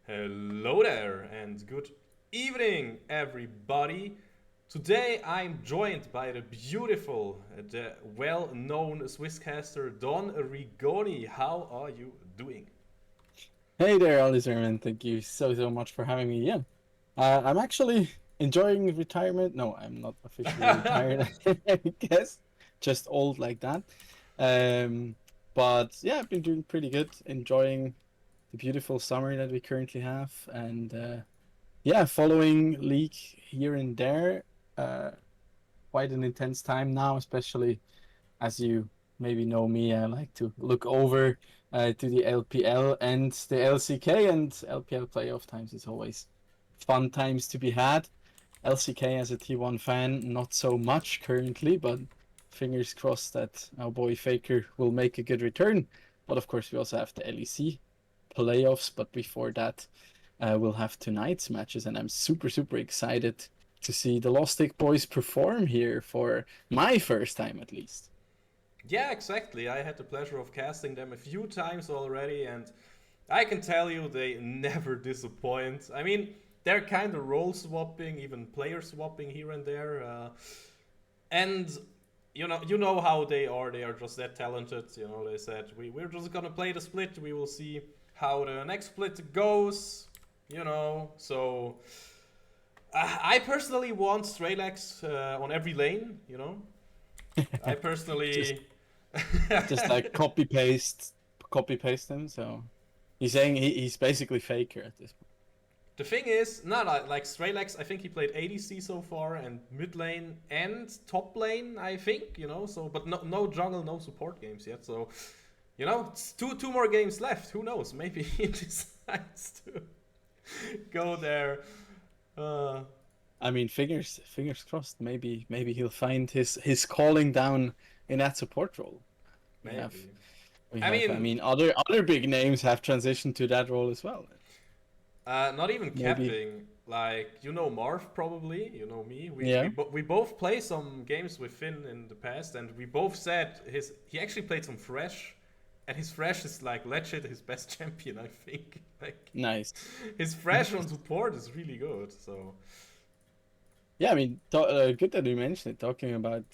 Hello there, and good evening, everybody. Today I'm joined by the beautiful, the well known Swisscaster Don Rigoni. How are you doing? Hey there, Alistair, and thank you so much for having me. Yeah, I'm actually enjoying retirement. No, I'm not officially retired, I guess, just old like that. Um, but yeah, I've been doing pretty good, enjoying the beautiful summer that we currently have, and yeah, following league here and there. Uh, Quite an intense time now, especially as you maybe know me, I like to look over to the LPL and the LCK, and LPL playoff times is always fun times to be had. LCK as a T1 fan, not so much currently, but fingers crossed that our boy Faker will make a good return. But of course, we also have the LEC playoffs. But before that, we'll have tonight's matches, and I'm super excited to see the Lostik boys perform here for my first time at least. Yeah, exactly. I had the pleasure of casting them a few times already, and I can tell you they never disappoint. I mean, they're kind of role swapping, even player swapping here and there. And you know how they are. They are just that talented. They said we're just gonna play the split. We will see how the next split goes. So I personally want Straylex on every lane. I just personally. just like copy paste him. So he's saying he's basically faker at this point. The thing is, no, like Straylex, I think he played ADC so far, and mid lane and top lane, I think, so, but no jungle, no support games yet, so, it's two more games left, who knows, maybe he decides to go there. Uh, I mean, fingers crossed. Maybe he'll find his calling down in that support role. We have maybe. we I have. I mean, mean, other big names have transitioned to that role as well. not even Maybe. capping, like, Marv probably, you know me, Yeah. we both play some games with Finn in the past, and we both said he actually played some Thresh, and his Thresh is like legit his best champion, I think. Like Nice. his Thresh on support is really good. So Yeah, I mean, good that you mentioned it. Talking about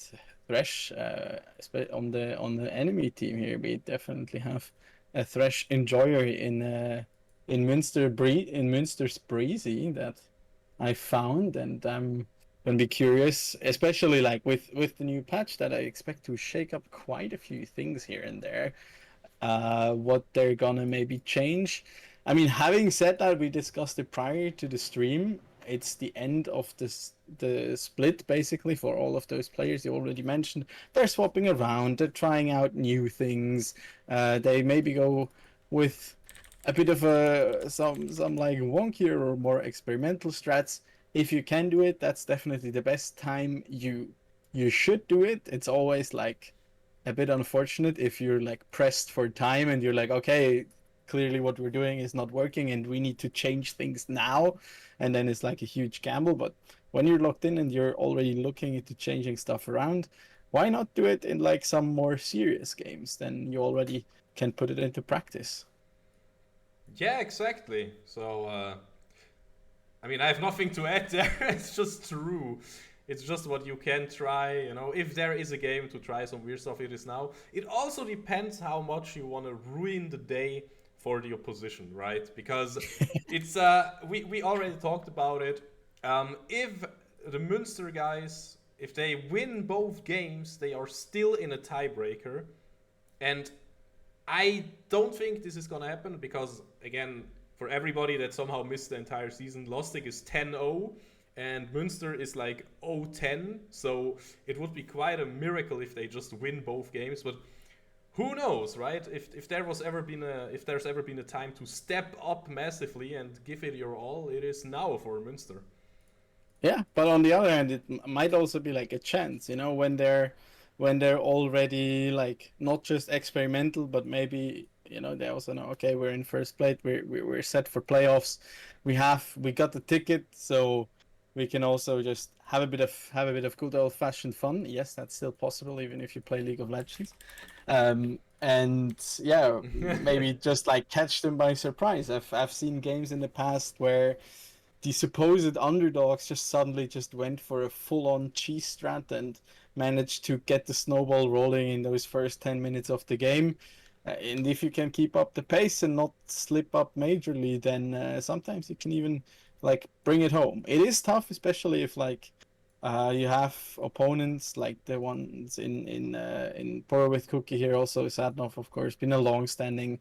Thresh, on the enemy team here, we definitely have a Thresh enjoyer in Münster's Breezy that I found, and I'm gonna be curious, especially like with the new patch that I expect to shake up quite a few things here and there. What they're gonna maybe change. I mean, having said that, we discussed it prior to the stream. It's the end of the split basically for all of those players you already mentioned. They're swapping around, they're trying out new things. They maybe go with a bit of some like wonkier or more experimental strats. If you can do it, that's definitely the best time you should do it. It's always like a bit unfortunate if you're like pressed for time and you're like, okay, clearly what we're doing is not working and we need to change things now. And then it's like a huge gamble. But when you're locked in and you're already looking into changing stuff around, why not do it in like some more serious games? Then you already can put it into practice. yeah, exactly. So I mean, I have nothing to add there. It's just true. It's just what you can try. If there is a game to try some weird stuff, it is now. It also depends how much you want to ruin the day for the opposition, right? Because it's we already talked about it. If the Münster guys, if they win both games, they are still in a tiebreaker, and I don't think this is gonna happen because again, for everybody that somehow missed the entire season, Lostik is 10-0 and Münster is like 0-10. So it would be quite a miracle if they just win both games. But who knows, right? If there's ever been a time to step up massively and give it your all, it is now for Münster. Yeah, but on the other hand, it might also be like a chance, when they're already like not just experimental, but maybe they also know, okay, we're in first place, we're set for playoffs, we got the ticket, so we can also just have a bit of good old fashioned fun. Yes, that's still possible even if you play League of Legends. and yeah, maybe just like catch them by surprise. I've seen games in the past where the supposed underdogs just suddenly just went for a full-on cheese strat and managed to get the snowball rolling in those first 10 minutes of the game. And if you can keep up the pace and not slip up majorly, then sometimes you can even like bring it home. It is tough, especially if like you have opponents like the ones in Poro with Cookie here. Also, Sadnov, of course, been a long-standing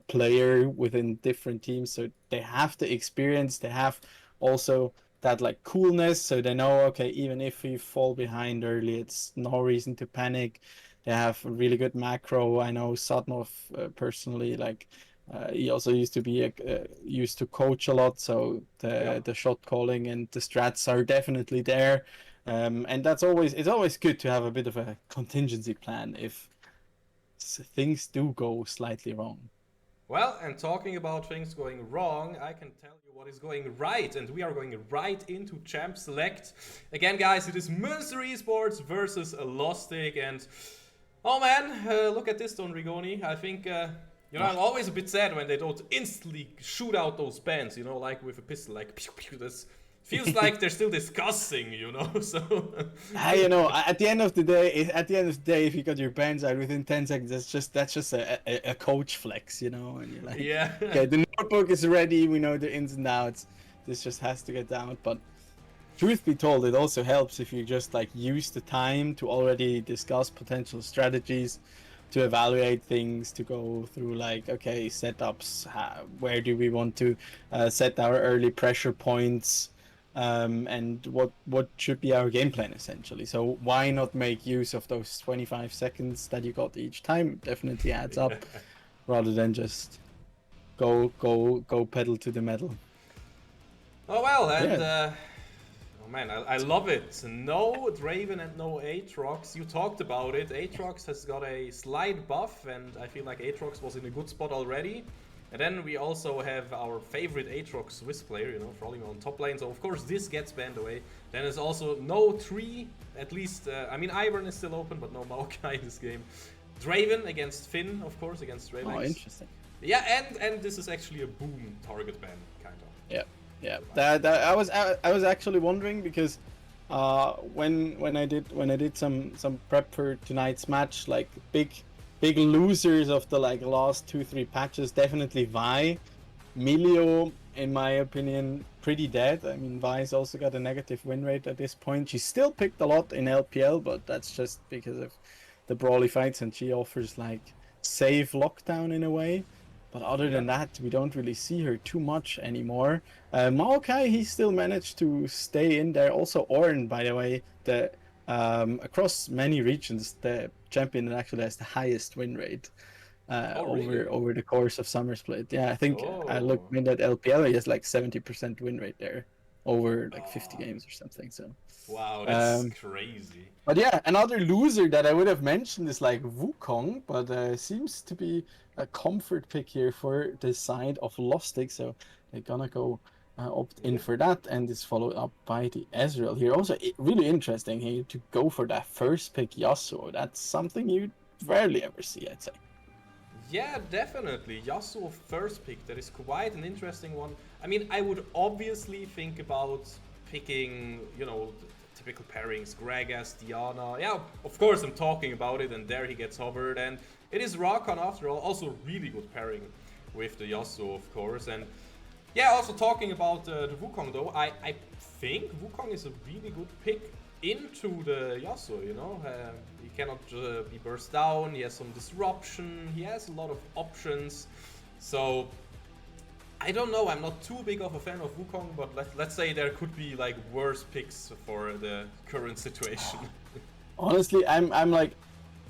player within different teams, so they have the experience. They have also that like coolness, so they know, okay, even if we fall behind early, it's no reason to panic. They have a really good macro. I know Sadnov personally, like he also used to be used to coach a lot, so Yeah. the shot calling and the strats are definitely there. And it's always good to have a bit of a contingency plan if things do go slightly wrong. Well, and talking about things going wrong, I can tell you what is going right, and we are going right into Champ Select. Again, guys, it is Münster Esports versus Lostik, and oh man, look at this, Don Rigoni. I think, I'm always a bit sad when they don't instantly shoot out those bans, like with a pistol, like pew pew. This feels like they're still discussing, So At the end of the day, if you got your bands out within 10 seconds, that's just a coach flex, and you're like, yeah, okay, the notebook is ready, we know the ins and outs. This just has to get out. But truth be told, it also helps if you just like use the time to already discuss potential strategies, to evaluate things, to go through like, okay, setups, where do we want to set our early pressure points, and what should be our game plan essentially. So why not make use of those 25 seconds that you got each time? Definitely adds up, rather than just go pedal to the metal. Oh well, and Yeah. oh man, I love it. No Draven and no Aatrox. You talked about it. Aatrox has got a slight buff, and I feel like Aatrox was in a good spot already. And then we also have our favorite Aatrox Swiss player, Frolling on top lane. So of course this gets banned away. Then there's also no tree, at least. Ivern is still open, but no Maokai in this game. Draven against Finn, of course, against Draven. Oh, interesting. Yeah, and this is actually a boom target ban, kind of. Yeah, yeah. That I was actually wondering because when I did some prep for tonight's match, like big losers of the like last 2-3 patches, definitely Vi. Milio, in my opinion, pretty dead. I mean, Vi's also got a negative win rate at this point. She still picked a lot in LPL, but that's just because of the brawly fights, and she offers like safe lockdown in a way. But other than that, we don't really see her too much anymore. Maokai, he still managed to stay in there. Also, Ornn, by the way, the across many regions, the champion that actually has the highest win rate Really? over the course of Summer Split. Yeah, I think I Oh. looked in at LPL, he has like 70% win rate there over like 50 Oh. games or something. So, Wow, that's um, crazy. but yeah, another loser that I would have mentioned is like Wukong, but seems to be a comfort pick here for the side of Lostik, so they're gonna go opt in Yeah. for that, and is followed up by the Ezreal here. Also, really interesting here to go for that first pick Yasuo. That's something you rarely ever see, I'd say. Yeah, definitely. Yasuo first pick, that is quite an interesting one. I mean, I would obviously think about picking, typical pairings, Gragas, Diana. Yeah, of course I'm talking about it, and there he gets hovered, and it is Rakan after all. Also really good pairing with the Yasuo, of course. And yeah, also talking about the Wukong though, I think Wukong is a really good pick into the Yasuo, he cannot be burst down, he has some disruption, he has a lot of options. So, I don't know, I'm not too big of a fan of Wukong, but let's say there could be like worse picks for the current situation. Honestly, I'm like,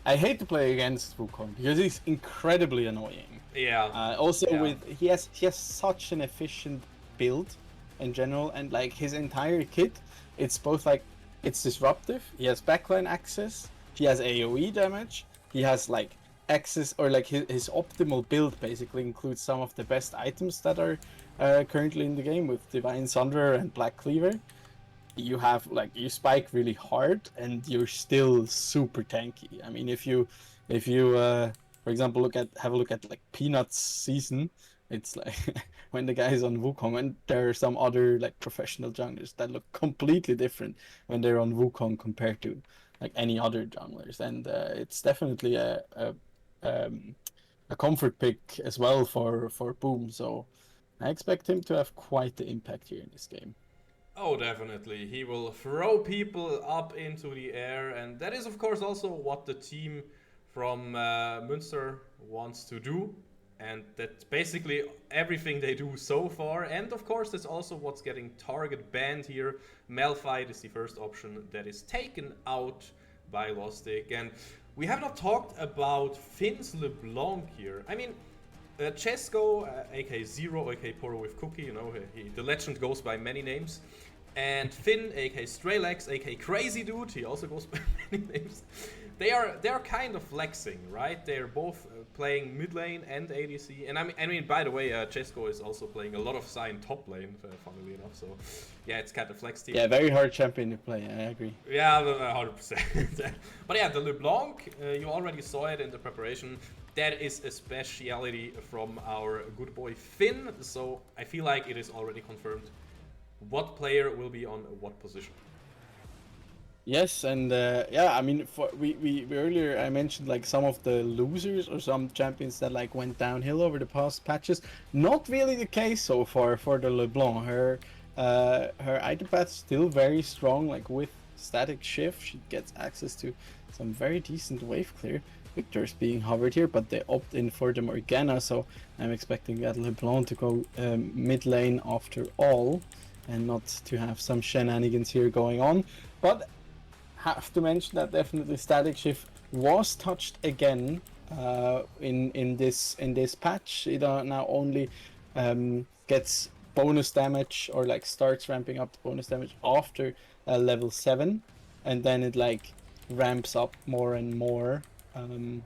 I hate to play against Wukong because he's incredibly annoying. Yeah. Also, Yeah. he has such an efficient build in general, and like his entire kit, it's both like it's disruptive. He has backline access. He has AOE damage. He has like access, or like his optimal build basically includes some of the best items that are currently in the game with Divine Sunderer and Black Cleaver. You have like you spike really hard and you're still super tanky. I mean, if you for For example, have a look at like Peanuts season. It's like when the guy is on Wukong, and there are some other like professional junglers that look completely different when they're on Wukong compared to like any other junglers, and it's definitely um, a comfort pick as well for Boom. So I expect him to have quite the impact here in this game. Oh, definitely. He will throw people up into the air, and that is, of course, also what the team from Münster wants to do. And that's basically everything they do so far. And of course, that's also what's getting target banned here. Malphite is the first option that is taken out by Lostik. And we have not talked about Finn's LeBlanc here. I mean, Chesko, aka Zero, aka Poro with Cookie, you know, the legend goes by many names. And Finn, aka Straylex, aka Crazy Dude, he also goes by many names. They're kind of flexing, right? They're both playing mid lane and ADC. And I mean, by the way, Chesko is also playing a lot of Sign top lane, funnily enough. So yeah, it's kind of flex team. Yeah, very hard champion to play. I agree. Yeah, 100%. But yeah, the LeBlanc, you already saw it in the preparation. That is a speciality from our good boy Finn. So I feel like it is already confirmed what player will be on what position. Yes, and yeah, I mean, we earlier I mentioned like some of the losers or some champions that like went downhill over the past patches. Not really the case so far for the LeBlanc. Her item path still very strong. Like with static shift, she gets access to some very decent wave clear. Victor's being hovered here, but they opt in for the Morgana, so I'm expecting that LeBlanc to go mid lane after all, and not to have some shenanigans here going on. But have to mention that definitely static shift was touched again in this patch. It now only gets bonus damage, or like starts ramping up the bonus damage after level 7, and then it like ramps up more and more during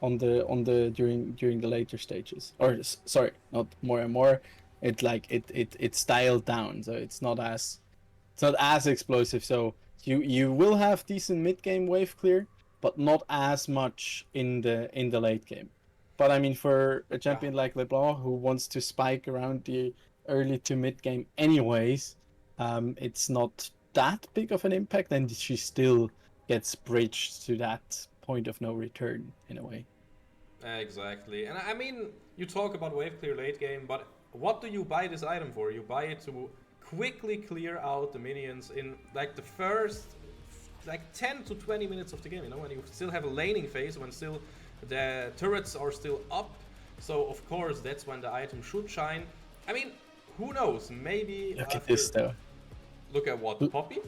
the later stages. Or sorry, not more and more. It's dialed down, so it's not as explosive. So you will have decent mid game wave clear, but not as much in the late game. But I mean, for a champion like LeBlanc who wants to spike around the early to mid game anyways, it's not that big of an impact, and she still gets bridged to that point of no return in a way. Exactly. And I mean, you talk about wave clear late game, but what do you buy this item for? You buy it to quickly clear out the minions in like the first like 10 to 20 minutes of the game, you know, when you still have a laning phase, when still the turrets are still up. So of course that's when the item should shine. I mean, who knows? Maybe look at this though. Look at what? Poppy?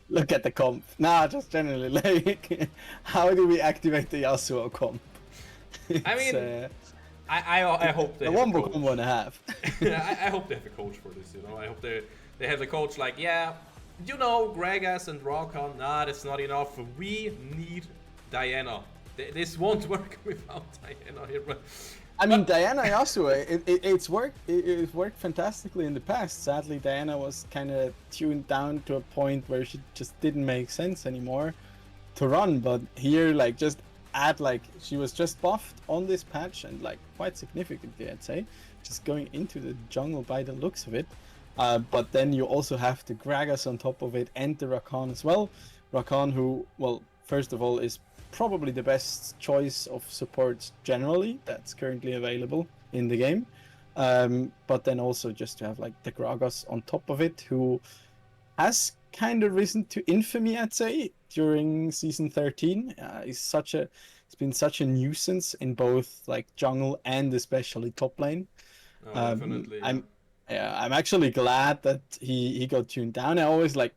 Look at the comp. Nah, just generally like how do we activate the Yasuo comp? I mean, I hope they the have one a coach. combo and a half. I hope they have a coach for this, you know. I hope they have a coach like, yeah, you know, Gragas and Rakan, nah, that's not enough. We need Diana. This won't work without Diana here, but I mean, Diana Yasuo, it's worked. It worked fantastically in the past. Sadly, Diana was kind of tuned down to a point where she just didn't make sense anymore to run. But here, like, just add like she was just buffed on this patch, and like quite significantly, I'd say, just going into the jungle by the looks of it. But then you also have the Gragas on top of it, and the Rakan as well. Rakan, who, well, first of all, is probably the best choice of supports generally that's currently available in the game. But then also just to have like the Gragas on top of it, who has kind of risen to infamy, I'd say, during season 13. It's been such a nuisance in both like jungle and especially top lane. oh, definitely. I'm actually glad that he got tuned down. I always like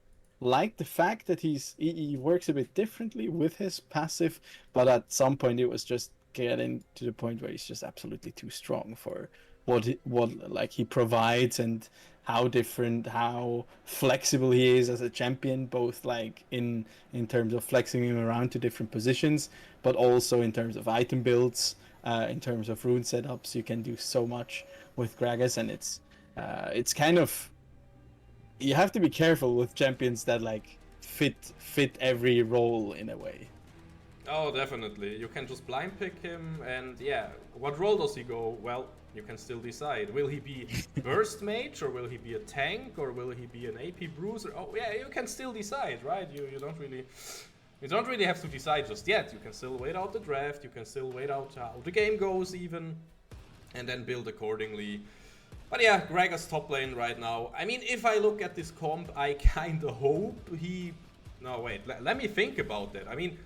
the fact that he works a bit differently with his passive, but at some point it was just getting to the point where he's just absolutely too strong for what like he provides, and how flexible he is as a champion, both like in terms of flexing him around to different positions, but also in terms of item builds, in terms of rune setups. You can do so much with Gragas, and it's kind of, you have to be careful with champions that like fit every role in a way. Oh, definitely. You can just blind pick him, and yeah, what role does he go? Well, you can still decide. Will he be burst mage, or will he be a tank, or will he be an AP bruiser? Oh, yeah, you can still decide, right? You don't really have to decide just yet. You can still wait out the draft. You can still wait out how the game goes, even, and then build accordingly. But yeah, Gragas top lane right now. I mean, if I look at this comp, I kind of hope he... No, wait, let me think about that. I mean,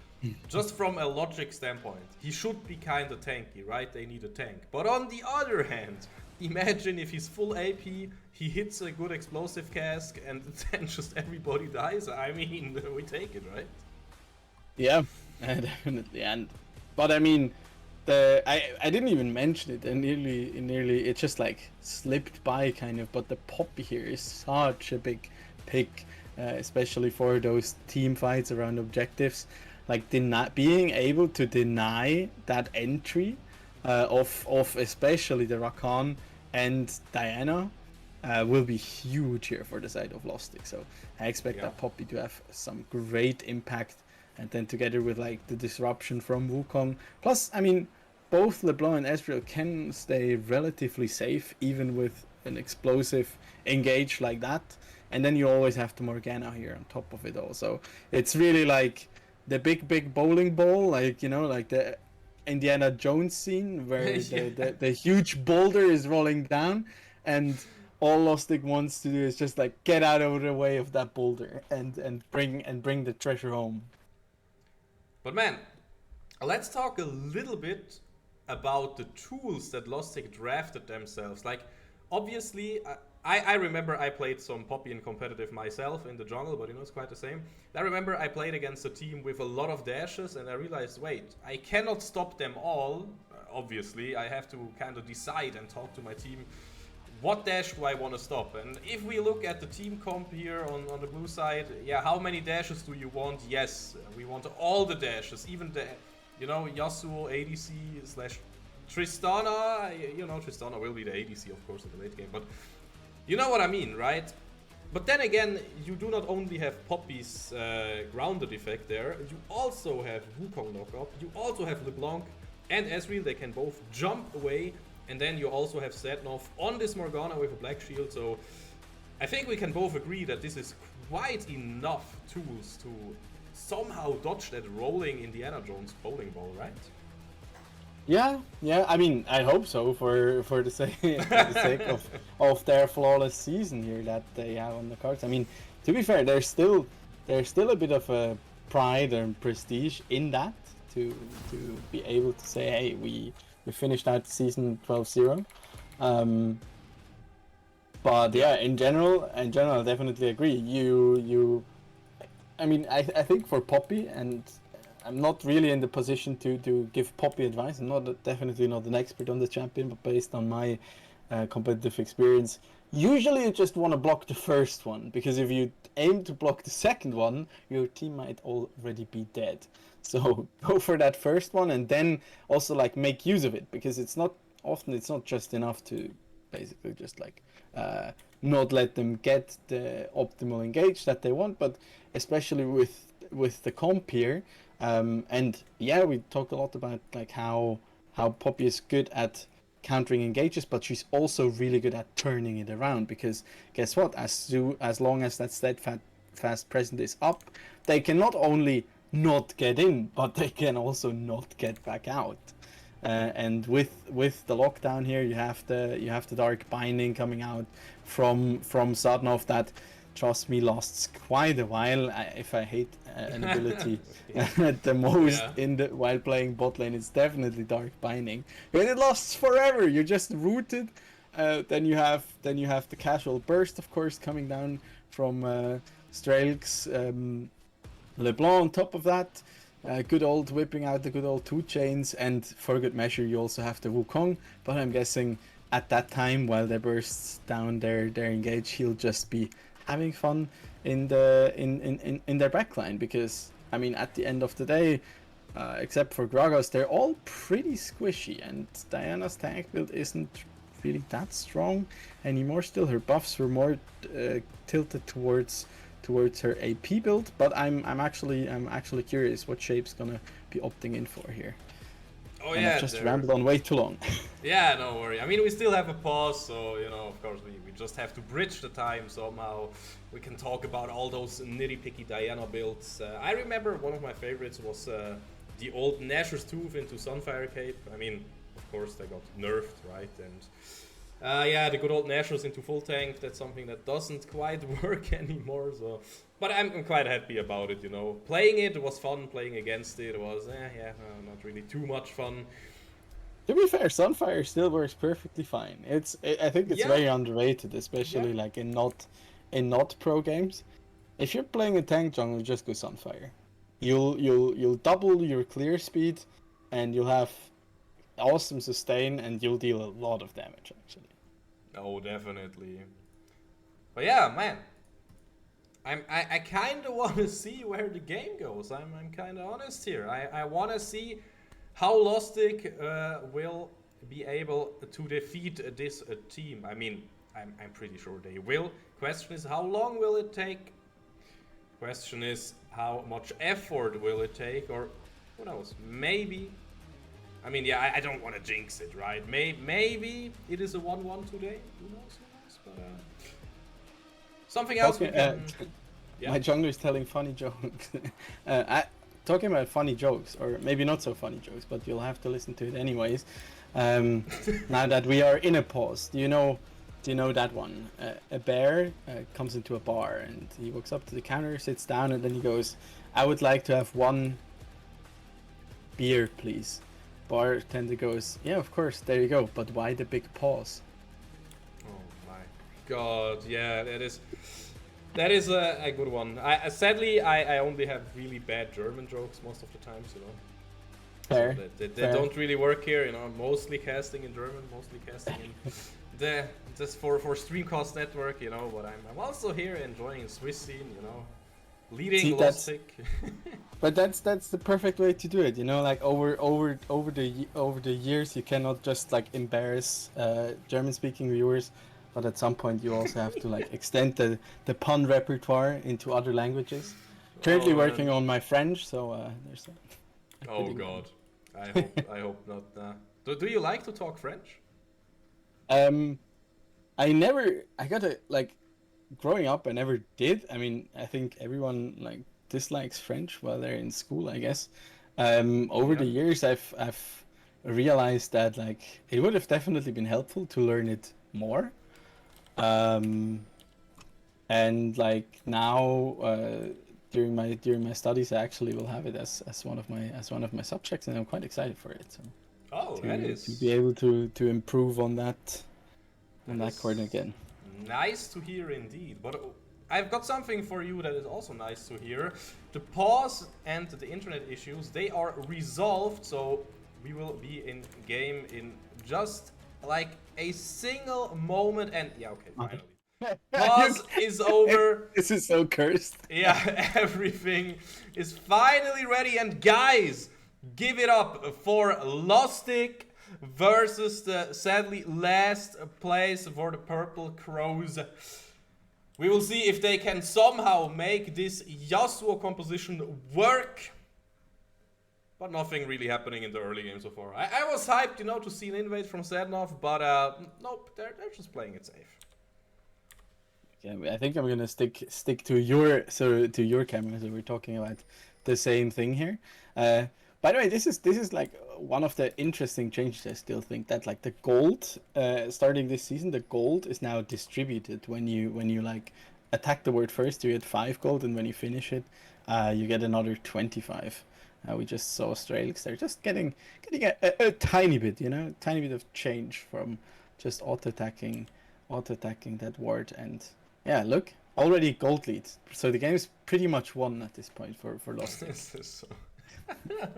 just from a logic standpoint, he should be kind of tanky, right? They need a tank. But on the other hand, imagine if he's full AP, he hits a good explosive cask, and then just everybody dies. I mean, we take it, right? Yeah, definitely. But I mean, I didn't even mention it, and nearly it just like slipped by kind of. But the Poppy here is such a big pick, especially for those team fights around objectives. Like being able to deny that entry of especially the Rakan and Diana will be huge here for the side of Lostik. So I expect that Poppy to have some great impact. And then together with like the disruption from Wukong. Plus, I mean, both LeBlanc and Ezreal can stay relatively safe even with an explosive engage like that. And then you always have the Morgana here on top of it all. So it's really like the big bowling ball, like, you know, like the Indiana Jones scene where the huge boulder is rolling down, and all Lostik wants to do is just like get out of the way of that boulder and bring the treasure home. But man, let's talk a little bit about the tools that Lostik drafted themselves. Like, obviously, I remember I played some Poppy in competitive myself in the jungle, but you know, it's quite the same. I remember I played against a team with a lot of dashes, and I realized, wait, I cannot stop them all. Obviously, I have to kind of decide and talk to my team. What dash do I want to stop? And if we look at the team comp here on the blue side, yeah, how many dashes do you want? Yes, we want all the dashes, even the, you know, Yasuo ADC slash Tristana. You know, Tristana will be the ADC, of course, in the late game, but you know what I mean, right? But then again, you do not only have Poppy's grounded effect there, you also have Wukong knockup, you also have LeBlanc and Ezreal. They can both jump away. And then you also have Sednov on this Morgana with a black shield, so I think we can both agree that this is quite enough tools to somehow dodge that rolling Indiana Jones bowling ball, right? Yeah. I mean, I hope so for the sake of their flawless season here that they have on the cards. I mean, to be fair, there's still a bit of a pride and prestige in that to be able to say, hey, we finished out season 12-0. But yeah, in general, I definitely agree. I mean, I think for Poppy, and I'm not really in the position to give Poppy advice. I'm definitely not an expert on the champion, but based on my competitive experience, usually you just want to block the first one, because if you aim to block the second one, your team might already be dead. So go for that first one, and then also like make use of it, because it's not just enough to basically just like not let them get the optimal engage that they want, but especially with the comp here. And yeah, we talked a lot about like how Poppy is good at countering engages, but she's also really good at turning it around, because guess what? As long as that steadfast presence is up, they can not only not get in, but they can also not get back out. And with the lockdown here, you have the dark binding coming out from Sadnov that, trust me, lasts quite a while. If I hate an ability the most while playing bot lane, it's definitely dark binding. And it lasts forever. You're just rooted. Then you have the casual burst, of course, coming down from Strelk's LeBlanc on top of that. Good old whipping out the good old 2 chains, and for good measure you also have the Wukong, but I'm guessing at that time while they bursts down their engage, he'll just be having fun in their backline, because I mean at the end of the day, except for Gragas, they're all pretty squishy, and Diana's tank build isn't really that strong anymore. Still, her buffs were more tilted towards towards her AP build, but I'm actually curious what shape's gonna be opting in for here. Oh And yeah, I've just rambled on way too long. Yeah, no worry. I mean, we still have a pause, so of course, we just have to bridge the time somehow. We can talk about all those nitty-picky Diana builds. I remember one of my favorites was the old Nashor's Tooth into Sunfire Cape. I mean, of course, they got nerfed, right? And yeah, the good old Nashor's into full tank. That's something that doesn't quite work anymore. So, but I'm quite happy about it. Playing it was fun. Playing against it was not really too much fun. To be fair, Sunfire still works perfectly fine. I think it's very underrated, especially like in not pro games. If you're playing a tank jungle, just go Sunfire. You'll double your clear speed, and you'll have awesome sustain, and you'll deal a lot of damage actually. Oh, definitely. But yeah, man, I kind of want to see where the game goes. I'm kind of honest here. I want to see how Lostik will be able to defeat this team. I mean, I'm pretty sure they will. Question is, how long will it take? Question is, how much effort will it take? Or who knows? Maybe. I mean, yeah, I don't want to jinx it, right? Maybe it is a 1-1 today. Who knows? But something else. My jungler is telling funny jokes. Talking about funny jokes, or maybe not so funny jokes, but you'll have to listen to it anyways. Now that we are in a pause, do you know that one? A bear comes into a bar and he walks up to the counter, sits down, and then he goes, "I would like to have one beer, please." Bartender goes, "Yeah, of course, there you go, but why the big pause?" Oh my god, yeah, that is a good one. Sadly, I only have really bad German jokes most of the times, Fair. So they don't really work here, mostly casting in German, mostly casting in just for StreamCast Network, but I'm also here enjoying the Swiss scene, leading Lostik. But that's the perfect way to do it, like over the years you cannot just like embarrass German speaking viewers, but at some point you also have to like extend the pun repertoire into other languages. Currently working on my French, so there's that. Oh god, I hope not. Do you like to talk French? Growing up I never did. I mean, I think everyone like dislikes French while they're in school, I guess. Over the years I've realized that like it would have definitely been helpful to learn it more. And like now during my studies I actually will have it as one of my subjects, and I'm quite excited for it. So to be able to improve on that chord again. Nice to hear indeed. But I've got something for you that is also nice to hear. The pause and the internet issues, they are resolved, so we will be in game in just like a single moment. And yeah, okay, finally. Pause is over. This is so cursed. Yeah, everything is finally ready. And guys, give it up for Lostik versus the sadly last place for the Purple Crows. We will see if they can somehow make this Yasuo composition work. But nothing really happening in the early game so far. I was hyped, to see an invade from Sednov, but nope, they're just playing it safe. Yeah, I think I'm gonna stick to your camera. So we're talking about the same thing here. By the way, this is like one of the interesting changes. I still think that like the gold, starting this season, the gold is now distributed. When you like attack the ward first, you get 5 gold, and when you finish it, you get another 25. We just saw Strelix. They're just getting a tiny bit, tiny bit of change from just auto attacking that ward. And yeah, look, already gold lead. So the game is pretty much won at this point for Lostik.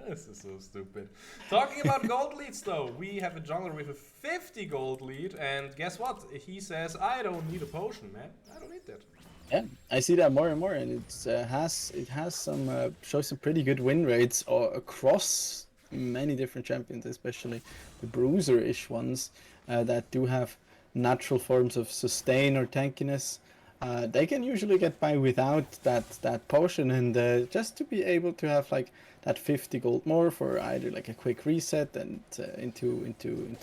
This is so stupid. Talking about gold leads though, we have a jungler with a 50 gold lead, and guess what? He says, I don't need a potion, man. I don't need that. Yeah, I see that more and more, and it has some shows some pretty good win rates across many different champions, especially the bruiser-ish ones that do have natural forms of sustain or tankiness. they can usually get by without that potion, and just to be able to have like that 50 gold more for either like a quick reset and into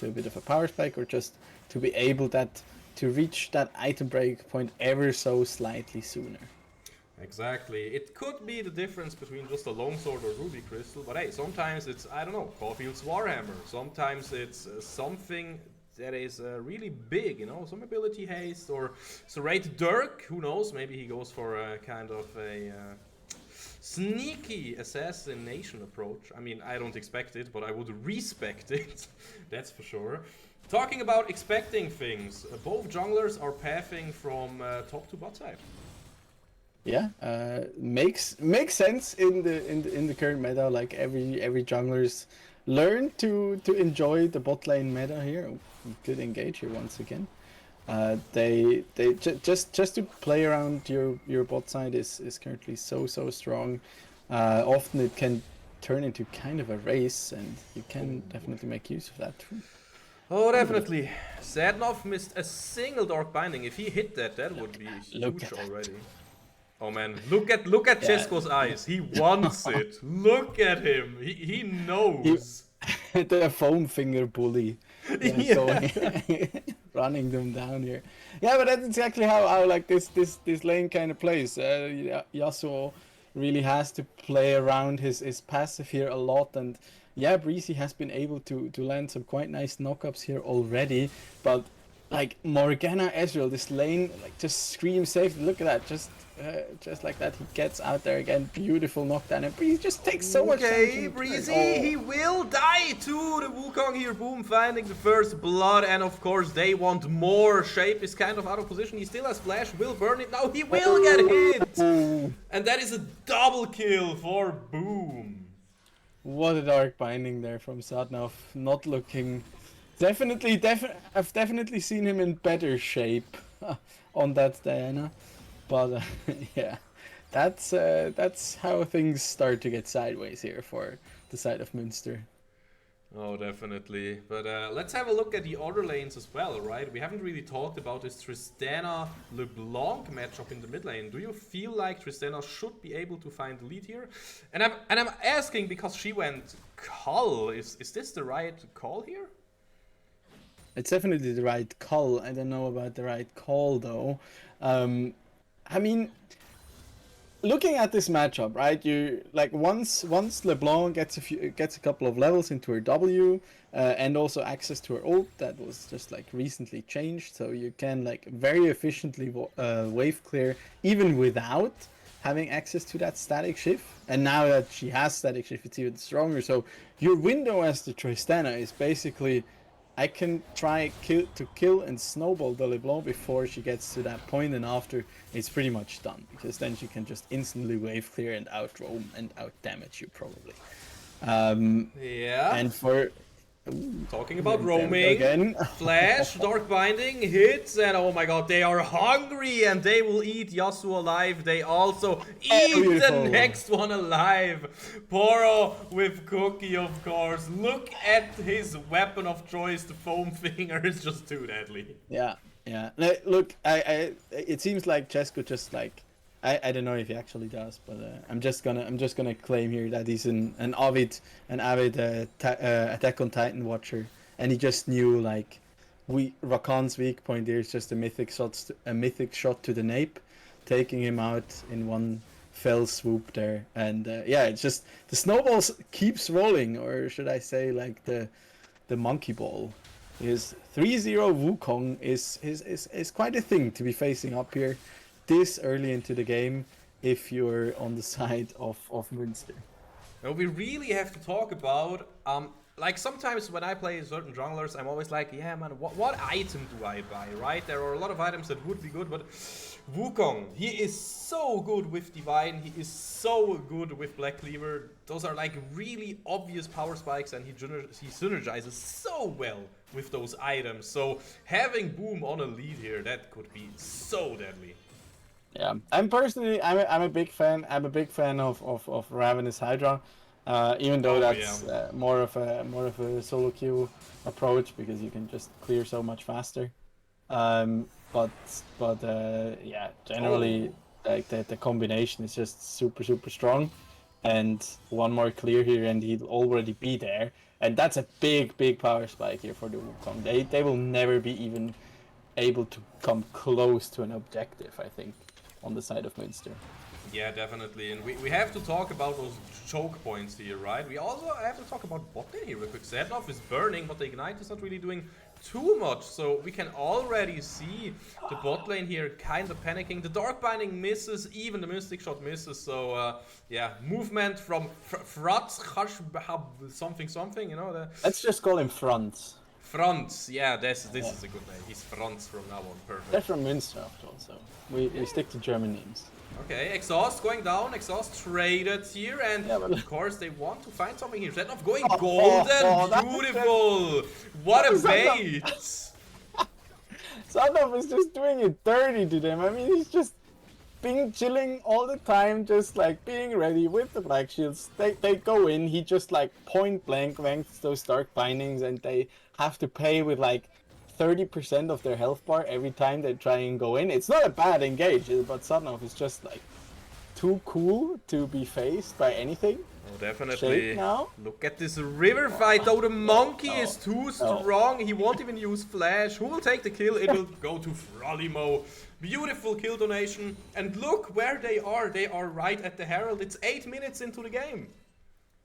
a bit of a power spike, or just to be able to reach that item break point ever so slightly sooner. Exactly. It could be the difference between just a longsword or ruby crystal, but hey, sometimes it's, I don't know, Caulfield's Warhammer. Sometimes it's something that is really big, you know, some ability haste, or Serrate Dirk, who knows, maybe he goes for a kind of a sneaky assassination approach. I mean, I don't expect it, but I would respect it, that's for sure. Talking about expecting things, both junglers are pathing from top to bot side. Yeah, makes sense in the current meta. Like every junglers learn to enjoy the bot lane meta here. Good engage here once again. Just to play around your bot side is currently so strong. Often it can turn into kind of a race, and you can definitely make use of that. Oh, definitely. Sadnov missed a single Dark Binding. If he hit that, that would be huge already. Oh man, look at Chesko's eyes. He wants it. Look at him. He knows. The foam finger bully. Going, running them down here. Yeah, but that's exactly how like this lane kind of plays. Yasuo really has to play around his passive here a lot, and yeah, Breezy has been able to land some quite nice knockups here already, but like Morgana Ezreal, this lane like just screams safety. Look at that, just like that, he gets out there again, beautiful knockdown, and Breezy just takes so much damage. Okay, Breezy, he will die to the Wukong here. Boom, finding the first blood, and of course they want more. Shape is kind of out of position. He still has flash, will burn it. Now he will get hit, and that is a double kill for Boom. What a dark binding there from Sadnov. Not looking. I've definitely seen him in better shape on that Diana, but yeah, that's how things start to get sideways here for the side of Münster. Oh, definitely. But let's have a look at the other lanes as well, right? We haven't really talked about this Tristana-LeBlanc matchup in the mid lane. Do you feel like Tristana should be able to find the lead here? And I'm asking because she went Cull. Is this the right call here? It's definitely the right call. I don't know about the right call though. I mean, looking at this matchup, right? You like once LeBlanc gets a couple of levels into her W, and also access to her ult that was just like recently changed, so you can like very efficiently wave clear even without having access to that static shift. And now that she has static shift, it's even stronger. So your window as the Tristana is basically, I can try to kill and snowball the LeBlanc before she gets to that point, and after it's pretty much done, because then she can just instantly wave clear and out roam and out damage you probably. Yeah. And for talking about roaming again, flash, dark binding, hits, and oh my god, they are hungry and they will eat Yasuo alive. They also eat the next one alive. Poro with Cookie, of course. Look at his weapon of choice. The foam finger is just too deadly. Yeah. Look, it seems like Chesko just like, I don't know if he actually does, but I'm just gonna claim here that he's an avid Attack on Titan watcher, and he just knew like Rakan's weak point there is just a mythic shot to the nape, taking him out in one fell swoop there, and yeah, it's just the snowballs keeps rolling, or should I say like the monkey ball. His 3-0 Wukong is quite a thing to be facing up here this early into the game if you're on the side of Münster. Now we really have to talk about like sometimes when I play certain junglers, I'm always like, yeah man, what item do I buy, right? There are a lot of items that would be good, but Wukong, he is so good with Divine, he is so good with Black Cleaver. Those are like really obvious power spikes, and he synergizes so well with those items. So having Boom on a lead here, that could be so deadly. Yeah, I'm a big fan. I'm a big fan of Ravenous Hydra, even though that's more of a solo queue approach, because you can just clear so much faster. but yeah, generally Oh. like the combination is just super strong. And one more clear here, and he'd already be there. And that's a big power spike here for the Wukong. They will never be even able to come close to an objective, I think, on the side of Münster. Yeah, definitely. And we have to talk about those choke points here, right? We also have to talk about bot lane here real quick. Zednov is burning, but the Ignite is not really doing too much. So we can already see the bot lane here kind of panicking. The Dark Binding misses, even the Mystic Shot misses. So yeah, movement from Frats, something, you know. Let's just call him Franz. Franz, yeah, this is a good name. He's Franz from now on, perfect. They're from Münster after all, so we stick to German names. Okay, Exhaust going down, Exhaust traded here, and Yeah, but... of course they want to find something here. Zednov going golden, beautiful! What a bait! Zednov is just doing it dirty to them. I mean, he's just being chilling all the time, just like being ready with the Black Shields. They go in, he just like point blank ranks those Dark Bindings, and they have to pay with like 30% of their health bar every time they try and go in. It's not a bad engage, but Zednov is just like too cool to be faced by anything. Oh, definitely. Now. Look at this river fight, though the monkey is too strong. He won't even use flash. Who will take the kill? It will go to Frolimo. Beautiful kill donation. And look where they are. They are right at the Herald. It's 8 minutes into the game.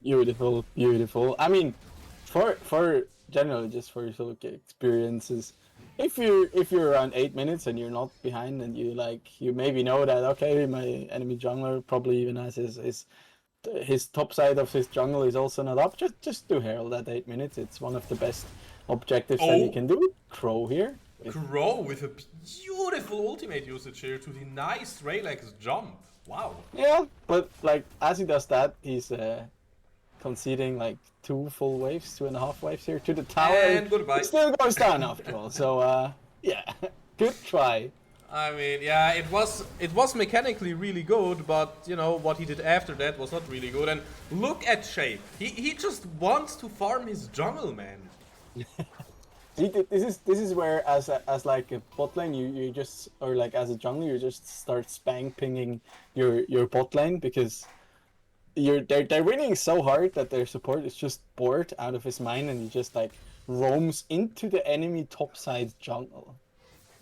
Beautiful, beautiful. I mean, for generally just for solo experiences, if you're around 8 minutes and you're not behind, and you maybe know that, okay, my enemy jungler probably even has his top side of his jungle is also not up, just do Herald at 8 minutes. It's one of the best objectives that you can do. Crow here. Crow with a beautiful ultimate usage here to deny Straylex jump. Wow. Yeah, but like as he does that, he's conceding like 2 full waves, 2.5 waves here to the tower. And goodbye. It still goes down after all. So yeah, good try. I mean, yeah, it was mechanically really good, but you know what he did after that was not really good. And look at Shape. He just wants to farm his jungle, man. This is where as like a bot lane you just, or like as a jungler you just start spam pinging your bot lane, because they're winning so hard that their support is just bored out of his mind, and he just like roams into the enemy topside jungle.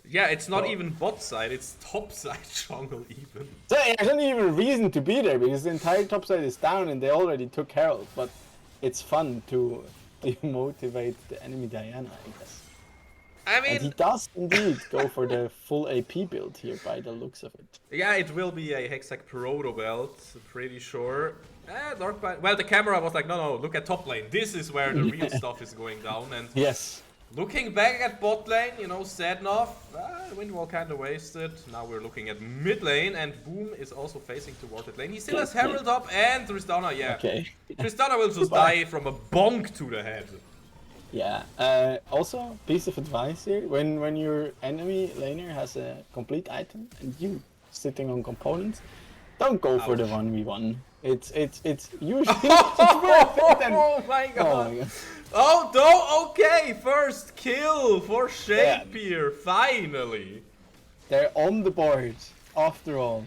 Yeah, it's not even bot side, it's top side jungle even. So there's not even a reason to be there, because the entire top side is down and they already took Herald, but it's fun to demotivate the enemy Diana, I guess. I mean... And he does indeed go for the full AP build here by the looks of it. Yeah, it will be a Hextech Proto belt, pretty sure. Well, the camera was like, no, look at top lane. This is where the real stuff is going down. And yes. Looking back at bot lane, you know, Zednov, Windwall kind of wasted. Now we're looking at mid lane, and Boom is also facing towards that lane. He still has Herald up, and Tristana, yeah. Okay. Tristana will just die from a bonk to the head. Yeah. Also, piece of advice here: when your enemy laner has a complete item and you sitting on components, don't go for the 1v1. It's usually Oh my god! Oh my god! Oh no! Okay, first kill for Shape here, finally. They're on the board after all.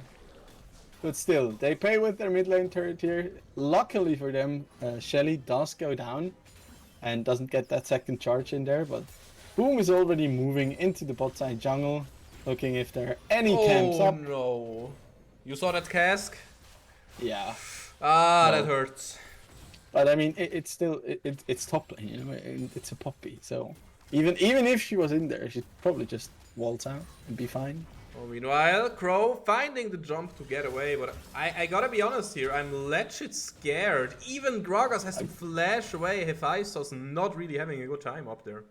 But still, they pay with their mid lane turret here. Luckily for them, Shelly does go down and doesn't get that second charge in there. But Boom is already moving into the bot side jungle, looking if there are any camps up. Oh no! You saw that cask? Yeah. Ah, no. That hurts. But I mean, it's still it's top lane, you know. It's a poppy, so even if she was in there, she'd probably just waltz out and be fine. Well, meanwhile, Crow finding the jump to get away, but I gotta be honest here, I'm legit scared. Even Gragas has to flash away. Hephaestus not really having a good time up there.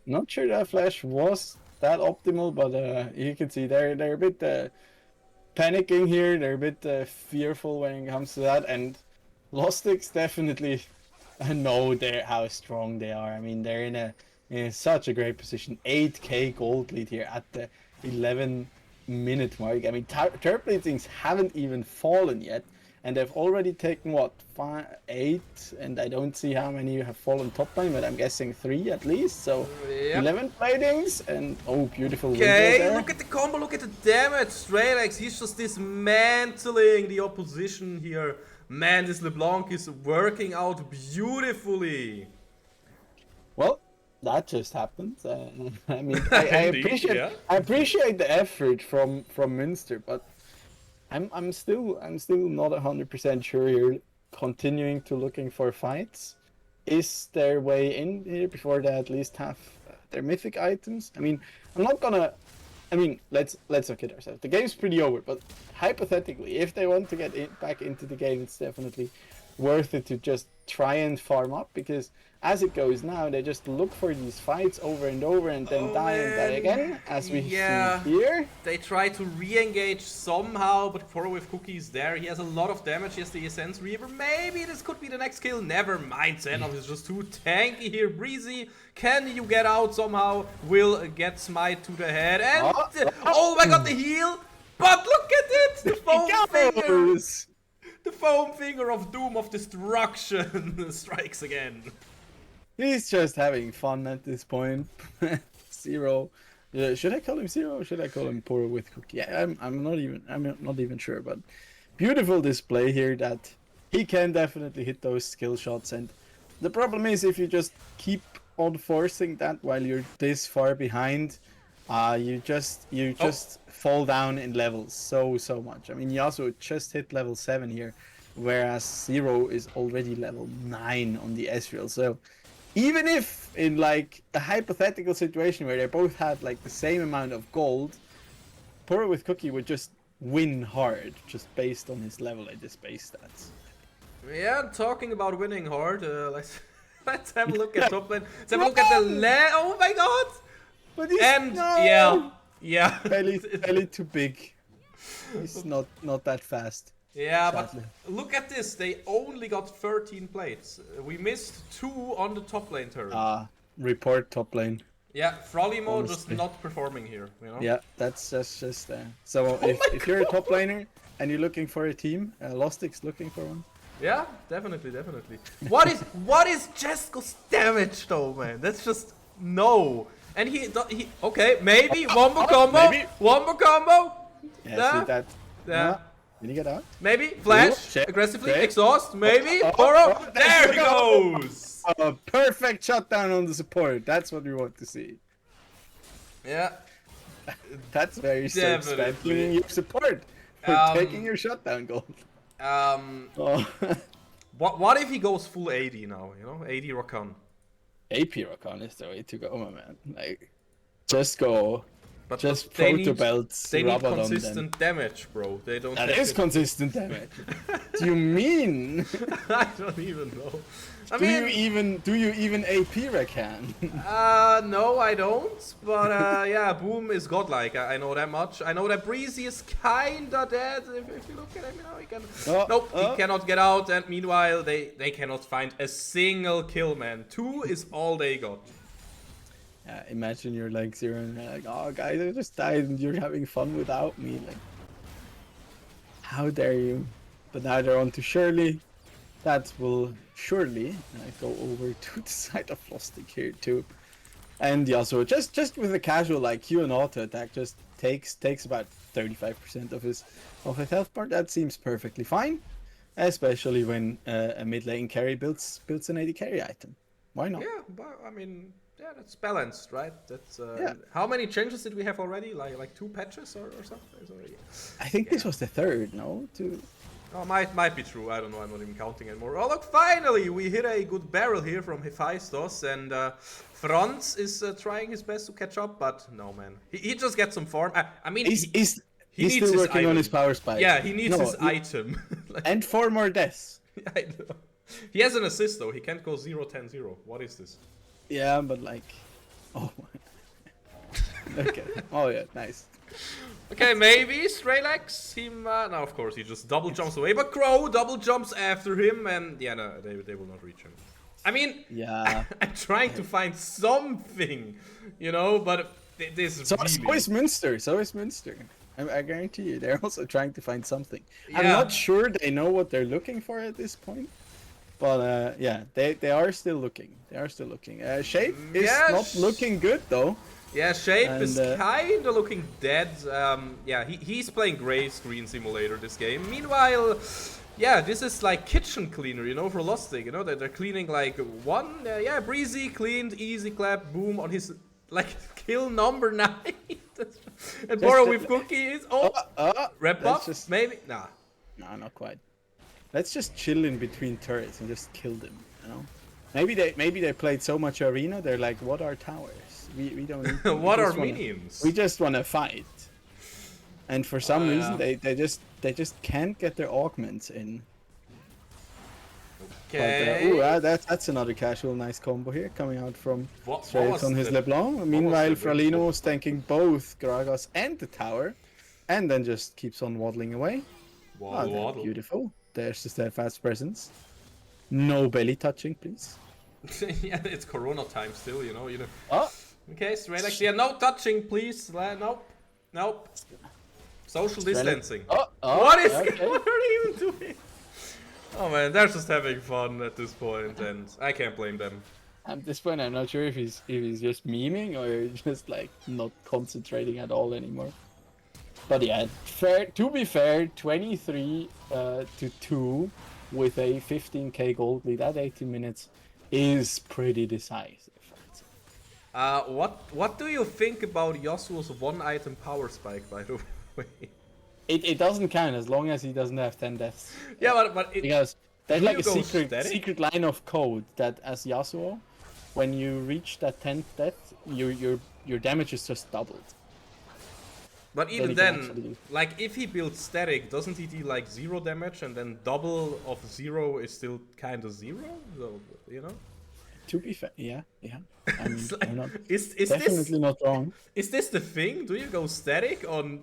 Not sure that flash was that optimal, but you can see they're a bit panicking here. They're a bit fearful when it comes to that, and Lostik's definitely know how strong they are. I mean, they're in such a great position. 8k gold lead here at the 11-minute mark. I mean, turret bleedings haven't even fallen yet, and they've already taken what 8, and I don't see how many have fallen top lane, but I'm guessing 3 at least. So Yep. 11 platings, and oh, beautiful window Okay, there. look at the combo, look at the damage. StreamCast, he's just dismantling the opposition here. Man, this LeBlanc is working out beautifully. Well, that just happened. I mean, I Indeed, appreciate yeah. I appreciate the effort from Münster, but I'm still not 100% sure here. Continuing to looking for fights, is their way in here before they at least have their mythic items? I mean, I'm not gonna. I mean, let's look at ourselves. The game's pretty over, but hypothetically, if they want to get back into the game, it's definitely worth it to just try and farm up, because as it goes now, they just look for these fights over and over and then die and die again, as we see here. They try to re-engage somehow, but Poro with Cookie is there. He has a lot of damage. He has the Essence Reaver. Maybe this could be the next kill. Never mind. Zenov is just too tanky here. Breezy, can you get out somehow? Will get smite to the head. And oh my god, the heal. But look at it! The foam finger! The foam finger of doom, of destruction strikes again. He's just having fun at this point. Zero. Should I call him Zero or should I call him Poro with Cookie? Yeah, I'm not even sure, but beautiful display here that he can definitely hit those skill shots, and the problem is if you just keep on forcing that while you're this far behind, you just fall down in levels so much. I mean, Yasuo just hit level 7 here, whereas Zero is already level 9 on the Ezreal. So even if in like a hypothetical situation where they both had like the same amount of gold, Poro with Cookie would just win hard just based on his level at his base stats. Yeah, talking about winning hard, let's have a look at top lane. Let's have a look at the oh my god! But he's yeah. Belly too big. He's not that fast. Yeah, sadly. But look at this. They only got 13 plates. We missed 2 on the top lane turn. Report top lane. Yeah, Frolimo just not performing here, you know? Yeah, that's just so if you're a top laner and you're looking for a team, Lostik's looking for one. Yeah, definitely. What is Jesko's damage though, man? That's just no. And he okay, maybe one more combo. Maybe. One more combo. Yeah, see that. Yeah. Did he get out? Maybe flash aggressively, exhaust, maybe Poro. There he goes. Perfect shutdown on the support. That's what we want to see. Yeah. That's very spending your support for taking your shutdown gold. What if he goes full 80 now? You know, 80 Rakan. AP Rakan is the way to go, my man. Like, just go. But just they photo belts. They need consistent damage, bro. They don't. That is consistent damage. Do you mean? I don't even know. Do you even AP Rakan? No, I don't. But yeah, Boom is godlike. I know that much. I know that Breezy is kinda dead. If you look at him, you know, he can. Nope, he cannot get out. And meanwhile, they cannot find a single kill, man. 2 is all they got. Imagine you're like Zero and you're like, oh guys, I just died and you're having fun without me. Like, how dare you? But now they're on to Shirley. That will surely go over to the side of Lostik here too. And Yasuo, just with a casual like Q and auto attack, just takes about 35% of his health bar. That seems perfectly fine, especially when a mid lane carry builds an AD carry item. Why not? Yeah, but I mean. Yeah, that's balanced, right? That's How many changes did we have already? Like 2 patches or something? I think this was the 3rd, no? Oh, might be true. I don't know. I'm not even counting anymore. Oh, look! Finally, we hit a good barrel here from Hephaestus, and Franz is trying his best to catch up, but no, man. He just gets some farm. I mean, he's still working on his power spike. Yeah, he needs his item. And 4 more deaths. I know. He has an assist though. He can't go 0-10-0. What is this? Yeah, but like, oh my. Okay. Oh yeah, nice. Okay, maybe StreamCast. No, of course he just double jumps away, but Crow double jumps after him, and yeah, no, they will not reach him. I mean, yeah, I'm trying to find something, you know, but this so really... is Münster. So is Münster. I guarantee you, they're also trying to find something. I'm Yeah. not sure they know what they're looking for at this point, but yeah, they are still looking. They are still looking. Shape is Yeah, not looking good though. yeah, Shape And is kinda looking dead. Yeah, he's playing Gray Screen Simulator this game. Meanwhile, yeah, this is like kitchen cleaner, you know, for Lostik. You know, that they're cleaning like one, yeah, Breezy cleaned, easy clap, boom on his like kill number 9. And Boro with cookies. Oh, rep let's up, just maybe. Nah. no, not quite. Let's just chill in between turrets and just kill them. You know, maybe they played so much arena. They're like, what are towers? We don't need them. What are minions? We just want to fight. And for some reason, Yeah. they just can't get their augments in. Okay. But, that's another casual nice combo here coming out from What straight was on his the- LeBlanc. Meanwhile, the Fralino win? was tanking both Gragas and the tower, and then just keeps on waddling away. Waddle, Oh, waddle. beautiful. There's the steadfast presence. No belly touching, please. Yeah, it's Corona time still, you know. Oh, Okay, Strelex. Yeah, no touching, please. Nope. Nope. Social distancing. oh, What is? okay. What are they even doing? Oh man, they're just having fun at this point, and I can't blame them. At this point, I'm not sure if he's just memeing or just like not concentrating at all anymore. But yeah, fair. To be fair, 23 to 2 with a 15k gold lead at 18 minutes is pretty decisive. What do you think about Yasuo's one-item power spike, by the way? It doesn't count as long as he doesn't have 10 deaths. Yeah, but Because there's do like you a go secret static? line of code that as Yasuo, when you reach that 10th death, your damage is just doubled. But even he can then, actually- like if he builds static, doesn't he deal like 0 damage, and then double of 0 is still kind of 0? So, you know. To be fair, yeah. I mean, It's like- I'm not, is definitely this not wrong. is this the thing? Do you go static on?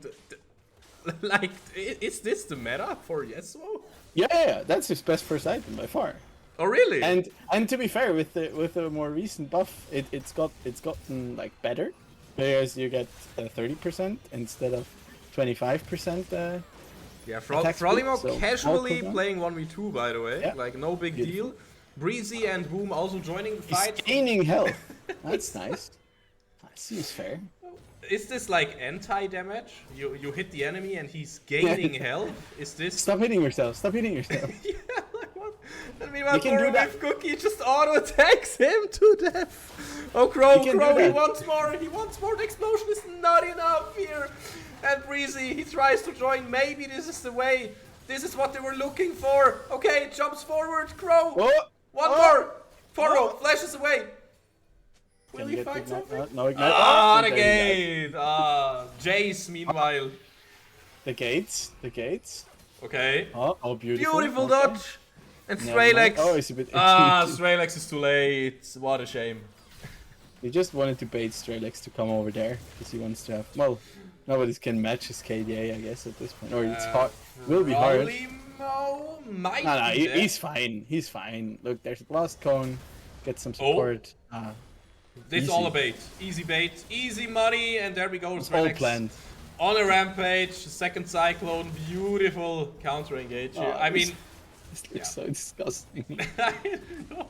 Like, is this the meta for Yasuo? Yeah, that's his best first item by far. Oh really? And to be fair, with the more recent buff, it's gotten like better, because you get 30% instead of 25%. Yeah, attack speed, Frolimo so casually multiple. playing 1v2, by the way. Yeah. Like, no big Beautiful. deal. Breezy and Boom also joining the He's fight. gaining health. That's nice. That seems fair. Is this like anti-damage? You hit the enemy and he's gaining health? Is this... Stop hitting yourself. Stop hitting yourself. Yeah, like what? And meanwhile, You can do that. with Cookie just auto-attacks him to death. Oh, Crow, You can Crow, do he that. wants more. He wants more. The explosion is not enough here. And Breezy, he tries to join. Maybe this is the way. This is what they were looking for. Okay, jumps forward, Crow. Oh! One Oh! more. Foro Oh! flashes away. Will Can he you get find the something? no ignite. Ah, Oh, the there you gate. Ah, Jace, meanwhile. go. The gates. Okay. Oh, beautiful. Beautiful Okay. dodge. And Never mind. Strelex. Oh, it's a bit. Ah, Strelex is too late. What a shame. He just wanted to bait Strelex to come over there because he wants to have. Well, nobody can match his KDA, I guess, at this point. Or it's hard. Will be hard. Frolimo might No, be dead. he's fine. He's fine. Look, there's a blast cone. Get some Oh. support. This easy. all a bait. Easy bait. Easy money. And there we go. All Strelex planned. on a rampage. Second cyclone. Beautiful counter engage here. Oh, I mean, This looks yeah. so disgusting. I know.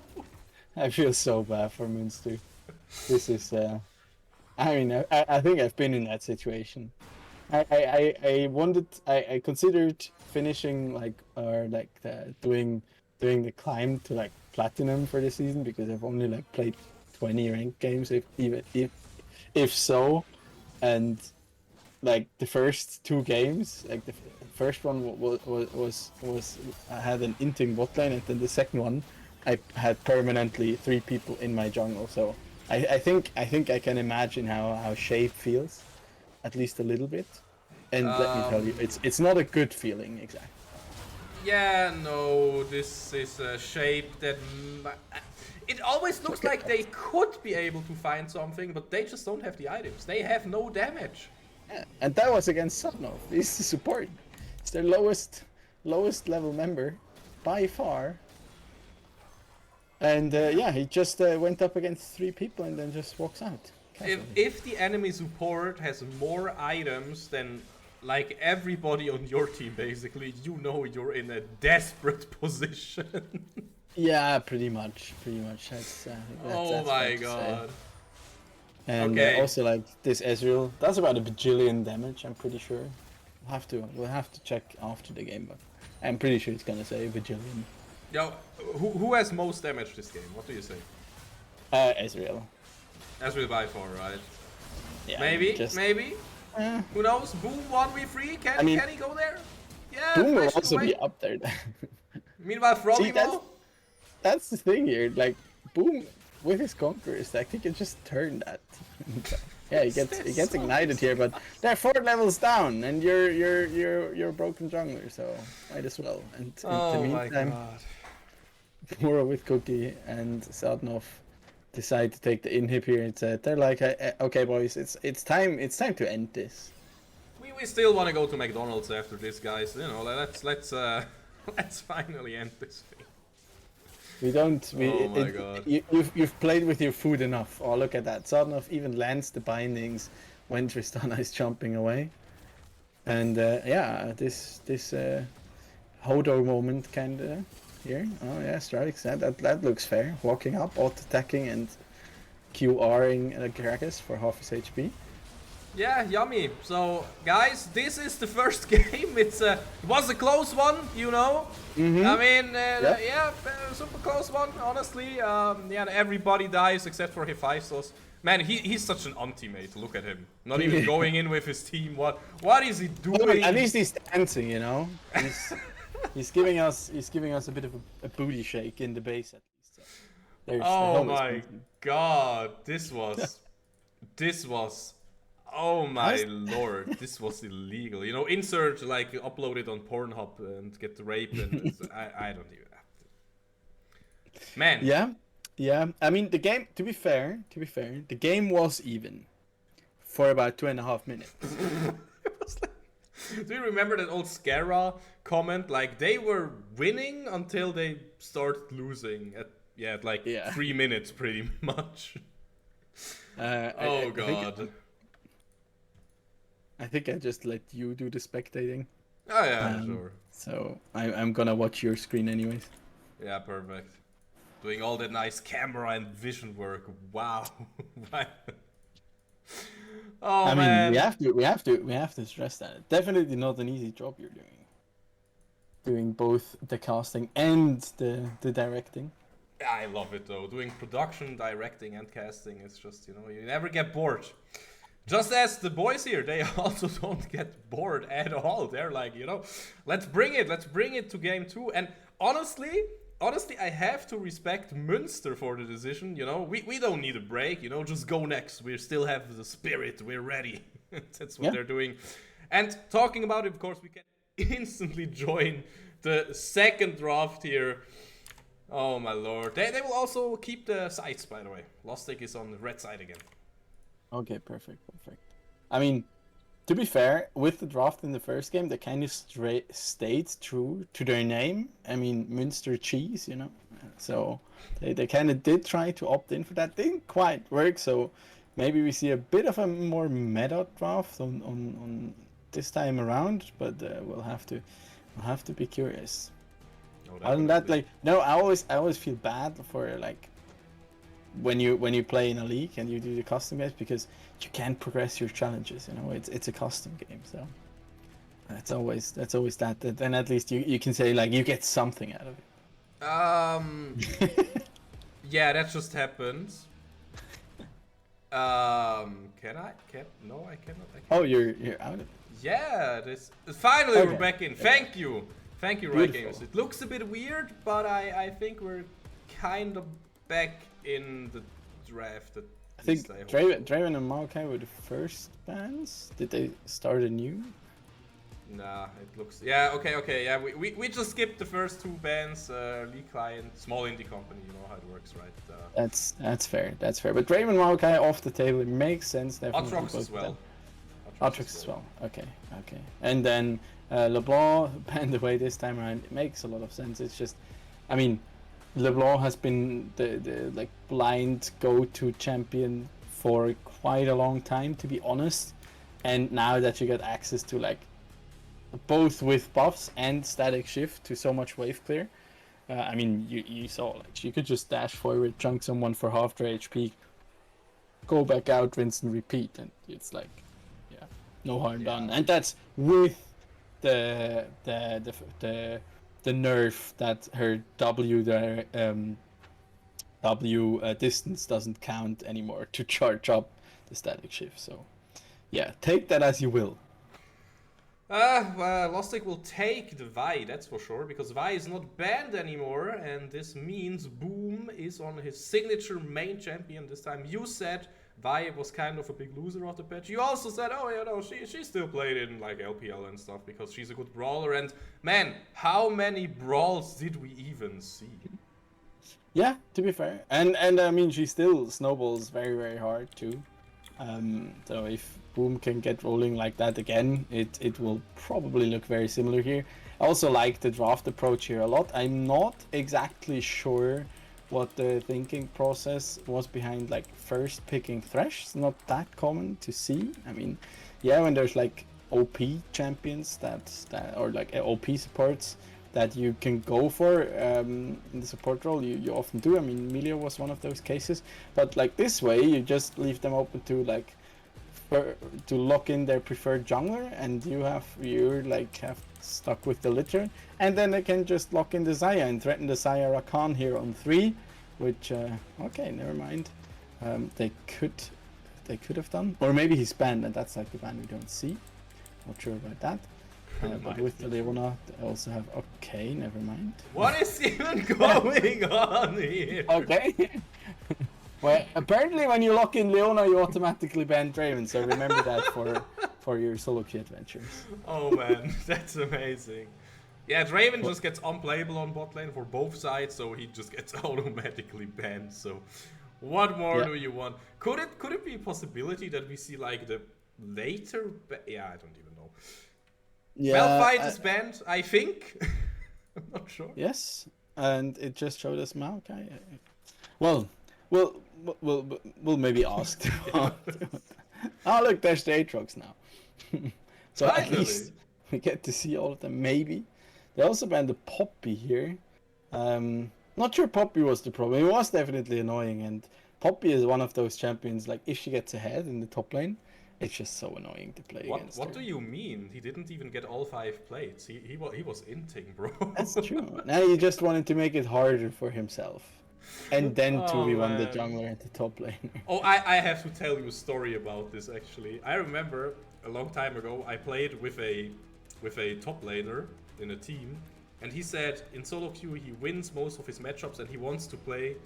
I feel so bad for Munster. This is. I mean, I think I've been in that situation. I wanted. I considered finishing doing the climb to like platinum for the season, because I've only like played 20 ranked games, if so, and like the first 2 games, like the first one was I had an inting bot lane, and then the second one I had permanently 3 people in my jungle. So I think I can imagine how Shape feels, at least a little bit. And let me tell you, it's not a good feeling exactly. Yeah, no, this is a shape that... It always looks like they could be able to find something, but they just don't have the items. They have no damage. Yeah, and that was against Subnov. He's the support. It's their lowest level member by far. And yeah, he just went up against 3 people and then just walks out. If the enemy support has more items than like everybody on your team, basically, you know you're in a desperate position. Yeah, pretty much. That's Oh that's fair my to say. god. And Okay. also like this Ezreal does about a bajillion damage. I'm pretty sure. We'll have to check after the game, but I'm pretty sure it's gonna say bajillion. Yo, who has most damage this game? What do you say? Ezreal. Ezreal by far, right? Yeah. Maybe. Who knows? Boom 1v3. Can he go there? Yeah. Boom will flash it also away. be up there. Meanwhile, Froggy That's the thing here. Like Boom with his conquerors, like he can just turn that. Yeah, he gets so ignited here, but they're 4 levels down, and you're a broken jungler, so might as well. And in the meantime, Mura with Cookie and Sadnov decide to take the inhib here. They're like, okay, boys, it's time to end this. We still want to go to McDonald's after this, guys. You know, let's let's finally end this thing. We don't. Oh my god. You've played with your food enough. Oh, look at that. Sadnov even lands the bindings when Tristana is jumping away. And yeah, this Hodor moment kinda here. Oh yeah, Stratix. That looks fair. Walking up, auto attacking, and QRing Gragas for half his HP. Yeah, yummy. So, guys, this is the first game. It was a close one, you know. Mm-hmm. I mean, yeah, super close one, honestly. Yeah, everybody dies except for Hephaestus. Man, he's such an anti-mate. Look at him. Not even going in with his team. What is he doing? At least he's dancing, you know. He's giving us a bit of a booty shake in the base at least. So oh my god, this was oh my lord, this was illegal. You know, insert like upload it on Pornhub and get raped, and I don't even have to. Man. Yeah. I mean, the game. To be fair, the game was even for about 2.5 minutes. It was like, do you remember that old Scara comment? Like they were winning until they started losing at 3 minutes, pretty much. Oh god. I think I just let you do the spectating. Oh yeah, sure. So I'm gonna watch your screen anyways. Yeah, perfect. Doing all that nice camera and vision work. Wow. Oh I man. mean, we have to stress that. Definitely not an easy job you're doing. Doing both the casting and the directing. I love it though. Doing production, directing, and casting is just, you know, you never get bored. Just as the boys here, they also don't get bored at all. They're like, you know, let's bring it to game 2. And honestly, I have to respect Münster for the decision. You know, we don't need a break. You know, just go next. We still have the spirit. We're ready. That's what they're doing. And talking about it, of course, we can instantly join the second draft here. Oh my lord. They will also keep the sides, by the way. Lostik is on the red side again. Okay, perfect. I mean, to be fair, with the draft in the first game, they kind of stayed true to their name. I mean, Münster cheese, you know. So they kind of did try to opt in for that. Didn't quite work. So maybe we see a bit of a more meta draft on this time around. But we'll have to be curious. Other than that, like no, I always feel bad for like when you play in a league and you do the custom games because you can't progress your challenges. You know, it's a custom game, so that's always that. Then at least you can say like you get something out of it. Yeah, that just happened. Can I? No, I cannot. Oh, you're out of it. Yeah, finally we're back in. Thank you, Riot Games. It looks a bit weird, but I think we're kind of back in the draft. I think Draven and Maokai were the first bands. Did they start anew? Nah, it looks... Yeah, okay, yeah. We just skipped the first 2 bands. League client, small indie company, you know how it works, right? That's fair. But Draven and Maokai off the table, it makes sense. Aatrox as well. Aatrox as well. Okay. And then LeBlanc banned away this time around. It makes a lot of sense. It's just... I mean... LeBlanc has been the like blind go-to champion for quite a long time, to be honest. And now that you get access to like both with buffs and static shift to so much wave clear. I mean, you saw, like, she could just dash forward, chunk someone for half their HP, go back out, rinse and repeat, and it's like, yeah, no harm done. And that's with the nerf that her W distance doesn't count anymore to charge up the static shift. So yeah, take that as you will. Lostik will take the Vi, that's for sure, because Vi is not banned anymore, and this means Boom is on his signature main champion this time. You said Vi was kind of a big loser of the patch. You also said, oh, you know, she still played in like LPL and stuff because she's a good brawler. And man, how many brawls did we even see? Yeah, to be fair, and I mean, she still snowballs very, very hard too. So if Boom can get rolling like that again, it will probably look very similar here. I also like the draft approach here a lot. I'm not exactly sure what the thinking process was behind like first picking Thresh. It's not that common to see. I mean, yeah, when there's like OP champions that or like OP supports that you can go for in the support role, you often do. I mean, Milio was one of those cases, but like this way, you just leave them open to like to lock in their preferred jungler, and you're like have stuck with the litter, and then they can just lock in the Xayah and threaten the Xayah Rakan here on 3, which okay, never mind. They could have done, or maybe he's banned, and that's like the ban we don't see. Not sure about that. But with the Leona, they also have... Okay, never mind. What is even going on here? Okay. Well, apparently when you lock in Leona, you automatically ban Draven, so remember that for your solo queue adventures. Oh man, that's amazing. Yeah, Draven just gets unplayable on bot lane for both sides, so he just gets automatically banned. So, what more do you want? Could it be a possibility that we see like the later? Yeah, I don't even know. Yeah, Malphite is banned, I think. I'm not sure. Yes, and it just showed us Maokai. Well, we'll maybe ask. Oh look, there's the Aatrox now. So Finally. At least we get to see all of them. Maybe they also banned the Poppy here. Not sure Poppy was the problem. It was definitely annoying, and Poppy is one of those champions. Like if she gets ahead in the top lane, it's just so annoying to play against. What do you mean? He didn't even get all 5 plates. He was inting, bro. That's true. Now he just wanted to make it harder for himself, and then 2v1 the jungler at the top lane. Oh, I have to tell you a story about this actually. I remember a long time ago I played with a top laner in a team, and he said in solo queue he wins most of his matchups and he wants to play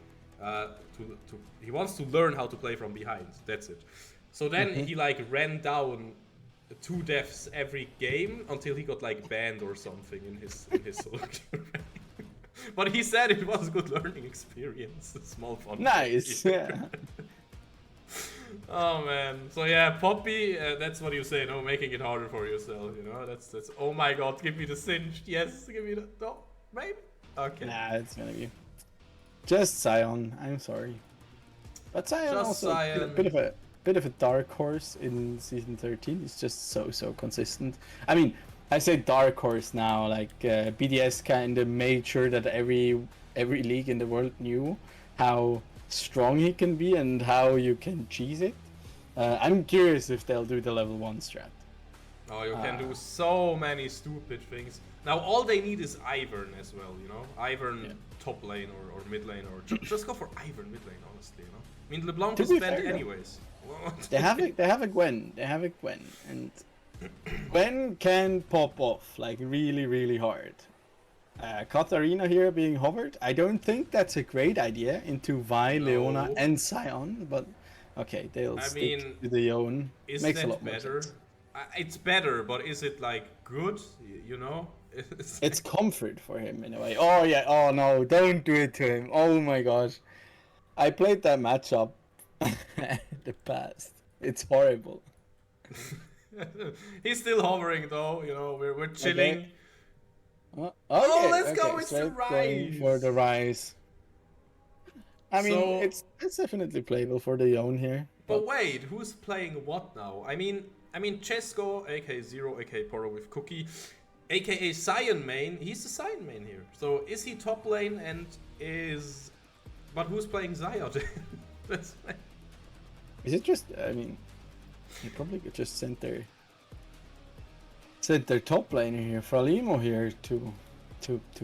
he wants to learn how to play from behind. That's it. So then he like ran down 2 deaths every game until he got like banned or something in his solo queue. But he said it was a good learning experience. Small fun. Nice. Yeah. Oh man. So yeah, Poppy. That's what you say. No, making it harder for yourself. You know. That's. Oh my God. Give me the singed. Yes. Give me the. No. Maybe. Okay. Nah, it's gonna be just Sion. I'm sorry, but Sion Just also Sion. a bit of a dark horse in season 13. It's just so consistent. I mean, I say dark horse now. Like BDS kind of made sure that every league in the world knew how strong he can be and how you can cheese it. I'm curious if they'll do the level 1 strat. Oh, you can do so many stupid things. Now all they need is Ivern as well. You know, Ivern top lane or mid lane, or just go for Ivern mid lane. Honestly, you know. I mean, LeBlanc is banned anyways. They have a Gwen, and Gwen can pop off like really hard. Katarina here being hovered, I don't think that's a great idea into Vi, Leona, and Sion, but okay, they'll stick to the Yone. Makes a lot better. More sense. It's better, but is it like good? You know, it's comfort for him in a way. Oh yeah, oh no, don't do it to him. Oh my gosh, I played that matchup the past. It's horrible. He's still hovering though. You know, we're chilling. Okay. Let's go with the Rise. For the Rise. I mean, it's definitely playable for the Yone here. But wait, who's playing what now? I mean, Chesko, AK Zero, AK Poro with Cookie. aka Sion main. He's the Sion main here. So is he top lane and is... But who's playing Xion? That's... Is it just? I mean, they probably could just send their top laner here, Fralimo here, to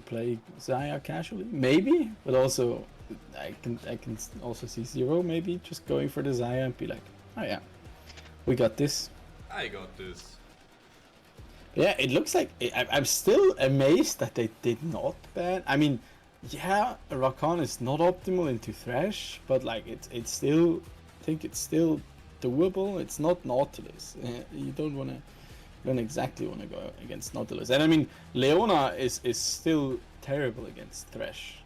play Xayah casually, maybe. But also, I can also see Zero maybe just going for the Xayah and be like, oh yeah, we got this. I got this. Yeah, it looks like I'm still amazed that they did not ban. I mean, yeah, Rakan is not optimal into Thresh, but like it's still, I think it's still doable. It's not Nautilus. You don't exactly want to go against Nautilus. And I mean, Leona is still terrible against Thresh.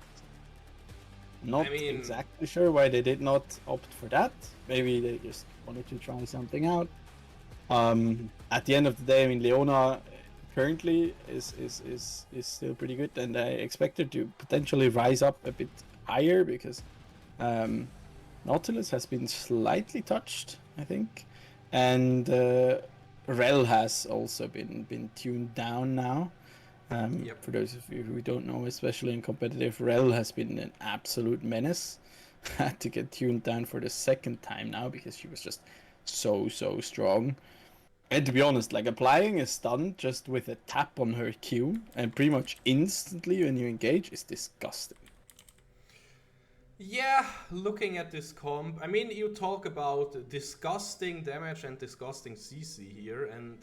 Not exactly sure why they did not opt for that. Maybe they just wanted to try something out. At the end of the day, I mean, Leona currently is still pretty good, and I expect her to potentially rise up a bit higher because Nautilus has been slightly touched, I think, and Rel has also been tuned down now. Yep. For those of you who don't know, especially in competitive, Rel has been an absolute menace. Had to get tuned down for the second time now because she was just so strong. And to be honest, like applying a stun just with a tap on her Q and pretty much instantly when you engage is disgusting. Yeah, looking at this comp, I mean, you talk about disgusting damage and disgusting CC here, and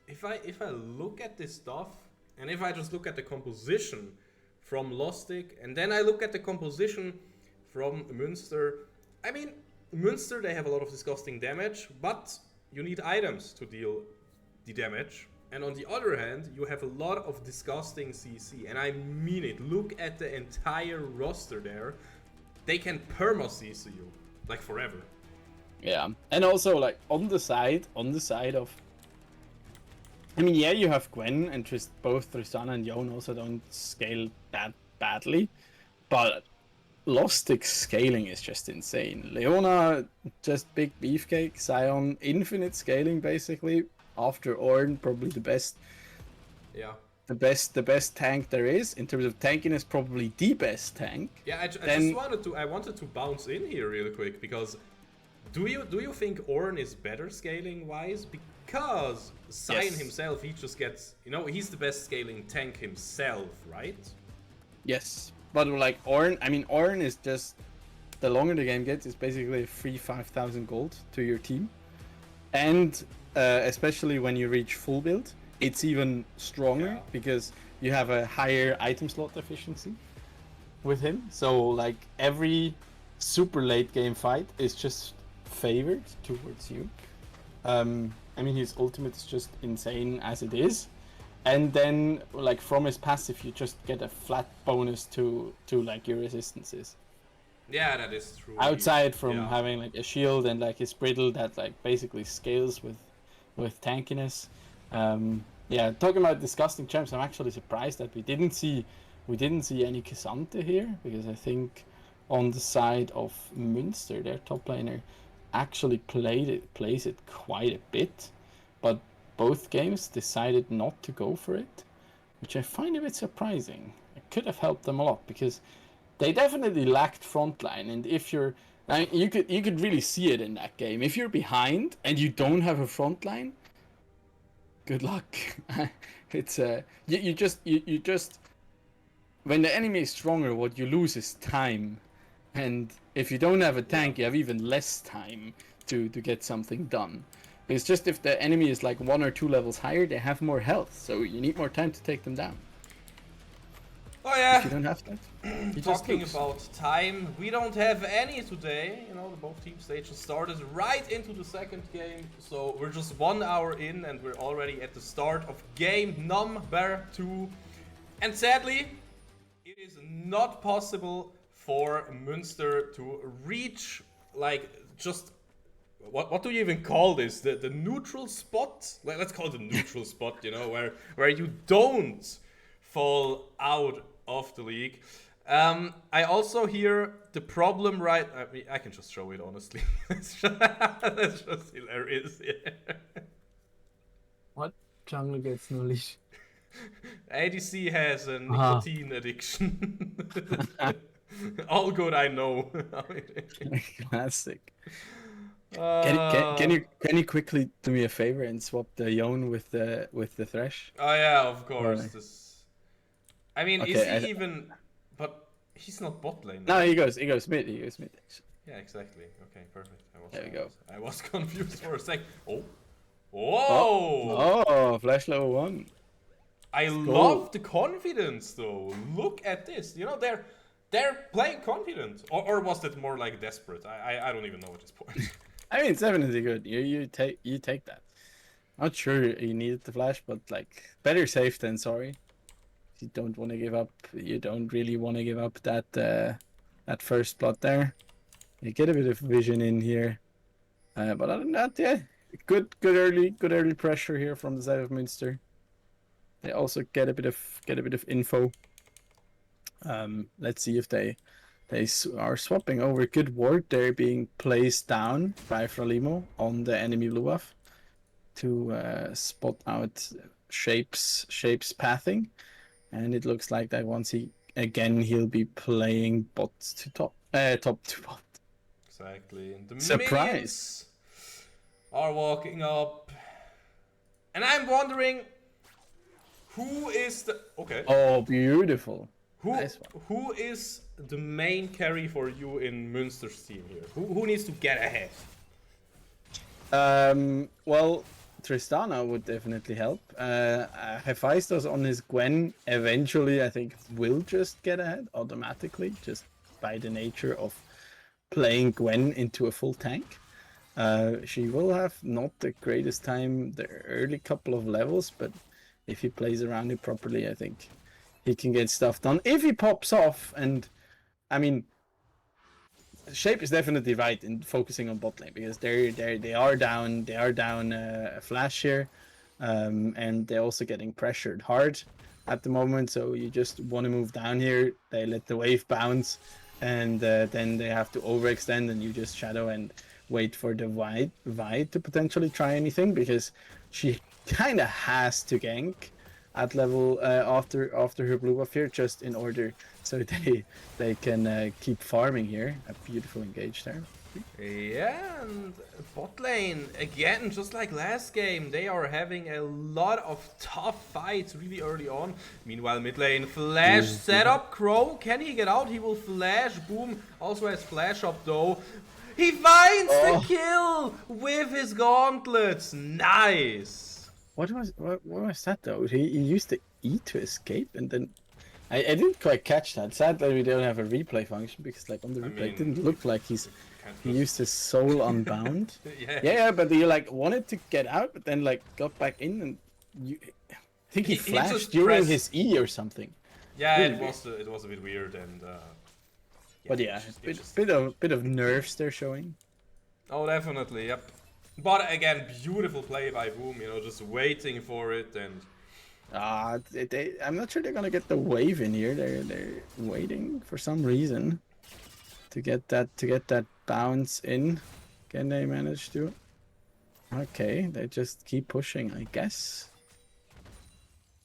if I look at this stuff, and if I just look at the composition from Lostik, and then I look at the composition from Münster, I mean, Münster, they have a lot of disgusting damage, but you need items to deal the damage. And on the other hand, you have a lot of disgusting CC, and I mean it. Look at the entire roster there. They can perma CC you, like forever. Yeah, and also like on the side of, I mean, yeah, you have Gwen and just both Tristana and Yone also don't scale that badly, but Lostik's scaling is just insane. Leona, just big beefcake. Sion, infinite scaling basically. After Ornn, probably the best. Yeah. The best tank there is in terms of tankiness. Probably the best tank. Yeah, I wanted to bounce in here real quick because do you think Ornn is better scaling wise? Because Sion himself, he just gets, he's the best scaling tank himself, right? Yes. But like Ornn, I mean, Ornn is just, the longer the game gets, it's basically a free 5,000 gold to your team. And especially when you reach full build, it's even stronger because you have a higher item slot efficiency with him. So like every super late game fight is just favored towards you. I mean, his ultimate is just insane as it is. And then, like, from his passive, you just get a flat bonus to like, your resistances. Yeah, that is true. Outside from having, like, a shield and, like, his brittle that, like, basically scales with tankiness. Yeah, talking about disgusting champs, I'm actually surprised that we didn't see any K'Sante here, because I think on the side of Münster, their top laner, actually plays it quite a bit. But both games decided not to go for it, which I find a bit surprising. It could have helped them a lot because they definitely lacked frontline, and if you're, you could really see it in that game. If you're behind and you don't have a frontline, good luck. It's you just when the enemy is stronger, what you lose is time, and if you don't have a tank, you have even less time to get something done. It's just if the enemy is like 1 or 2 levels higher, they have more health, so you need more time to take them down. Oh yeah. If you don't have that, talking about time, we don't have any today. Both teams, they just started right into the second game, so we're just 1 hour in and we're already at the start of game number 2. And sadly, it is not possible for Münster to reach, like, just what do you even call this? The neutral spot? Let's call it the neutral spot, where you don't fall out of the league. I also hear the problem, right? I can just show it, honestly. That's just hilarious. Yeah. What? Jungle gets no leash. ADC has a Ah, nicotine addiction. All good, I know. classic. uh, Can you quickly do me a favor and swap the Yone with the Thresh? oh yeah, of course. Or This. I mean, is okay, he even? But he's not bot lane, no, right? he goes mid, he goes mid. Yeah, exactly. Okay, perfect. There we go. I was confused for a sec. Oh, Oh, whoa! oh, flash level 1. I Let's love go. the confidence though. Look at this. You know, they're playing confident, or was that more like desperate? I don't even know at this point. I mean, it's definitely good. You take that. Not sure you needed the flash, but like better safe than sorry. You don't want to give up. You don't really want to give up that first blood there. You get a bit of vision in here, but other than that, yeah, good early pressure here from the side of Münster. They also get a bit of info. Let's see if they are swapping over. Good ward there being placed down by Fralimo on the enemy blue buff to spot out shapes pathing, and it looks like that once he'll be playing bot to top to bot. Exactly. And the Surprise! minions are walking up, and I'm wondering who is the okay. Oh, beautiful! Who Nice one. who is the main carry for you in Münster's team here? Who needs to get ahead? Well, Tristana would definitely help. Hephaestus on his Gwen eventually, I think, will just get ahead automatically, just by the nature of playing Gwen into a full tank. She will have not the greatest time the early couple of levels, but if he plays around it properly, I think he can get stuff done. If he pops off, and I mean, Shape is definitely right in focusing on bot lane because they are down a flash here, and they're also getting pressured hard at the moment. So you just want to move down here. They let the wave bounce, and then they have to overextend, and you just shadow and wait for the Vi to potentially try anything because she kind of has to gank at level after her blue buff here just in order so they can keep farming here. A beautiful engage there. Yeah, and bot lane, again, just like last game, they are having a lot of tough fights really early on. Meanwhile, mid lane, flash setup, Crow, can he get out? He will flash, boom, also has flash up though. He finds the kill with his gauntlets, nice! What was that though? He used the E to escape and then I didn't quite catch that. Sadly, we don't have a replay function because, like, on the replay, it didn't look like he used his soul unbound. Yeah, but he like wanted to get out, but then like got back in, and I think he flashed during his E or something. Yeah, Really it was a bit weird, and but yeah, bit of nerves they're showing. Oh, definitely, yep. But again, beautiful play by Boom. You know, just waiting for it and. I'm not sure they're gonna get the wave in here. They're waiting for some reason to get that bounce in. Can they manage to? Okay, they just keep pushing, I guess.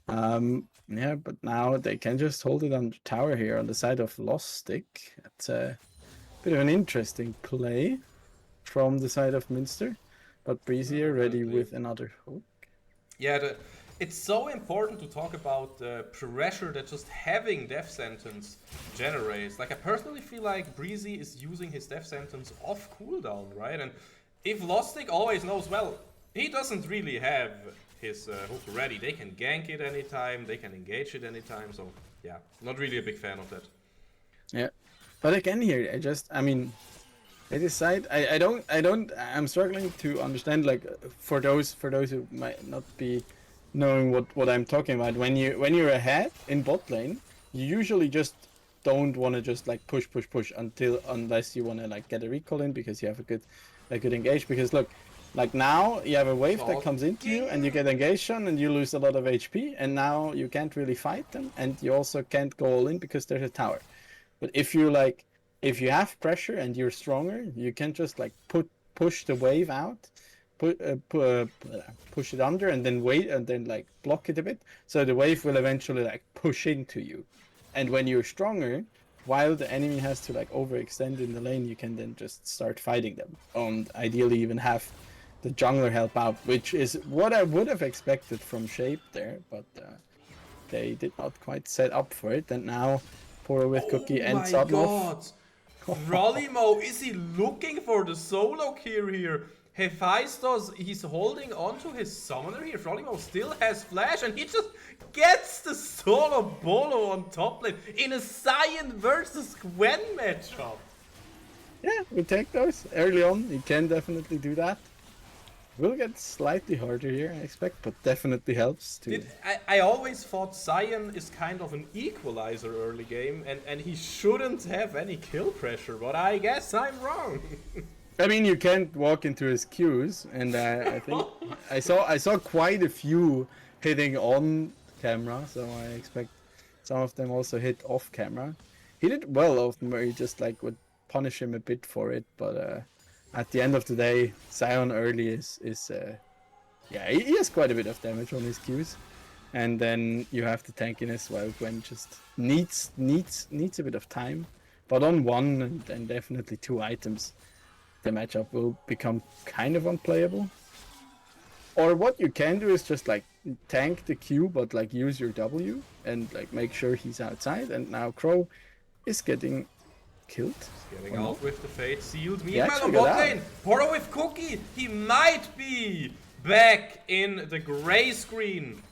Yeah, but now they can just hold it on the tower here on the side of Lostik. That's a bit of an interesting play from the side of Münster, but Breezy are ready with another hook. Yeah, it's so important to talk about the pressure that just having death sentence generates. Like, I personally feel like Breezy is using his death sentence off cooldown, right? And if Lostik always knows, well, he doesn't really have his hook ready. They can gank it anytime, they can engage it anytime, so yeah, not really a big fan of that. Yeah, but again here, I mean, I decide, I'm struggling to understand, like, for those who might not be knowing what I'm talking about. When you're ahead in bot lane, you usually just don't want to just like push unless you want to like get a recall in because you have a good engage. Because look, like now you have a wave that comes into you and you get engaged on and you lose a lot of HP, and now you can't really fight them, and you also can't go all in because there's a tower. But if you have pressure and you're stronger, you can just like push the wave out push it under and then wait and then like block it a bit. So the wave will eventually like push into you. And when you're stronger, while the enemy has to like overextend in the lane, you can then just start fighting them. And ideally even have the jungler help out, which is what I would have expected from Shape there, but they did not quite set up for it. And now Poro with Cookie Oh and my Sudnoff. god! Frolimo, is he looking for the solo kill here? Hephaestus, he's holding on to his summoner here. Frolimo still has flash and he just gets the solo bolo on top lane in a Sion versus Gwen matchup. Yeah, we take those early on. You can definitely do that. Will get slightly harder here, I expect, but definitely helps to. I always thought Sion is kind of an equalizer early game, and he shouldn't have any kill pressure, but I guess I'm wrong. I mean, you can't walk into his queues, and I think I saw quite a few hitting on camera, so I expect some of them also hit off camera. He did well often where he just like would punish him a bit for it, but at the end of the day, Sion early is yeah, he has quite a bit of damage on his Qs. And then you have the tankiness while Gwen just needs a bit of time. But on one and definitely two items, the matchup will become kind of unplayable. Or what you can do is just like tank the Q but like use your W and like make sure he's outside. And now Crow is getting killed. Getting out with the fate sealed. He Meanwhile actually on got bot lane, Poro with Cookie. He might be back in the gray screen.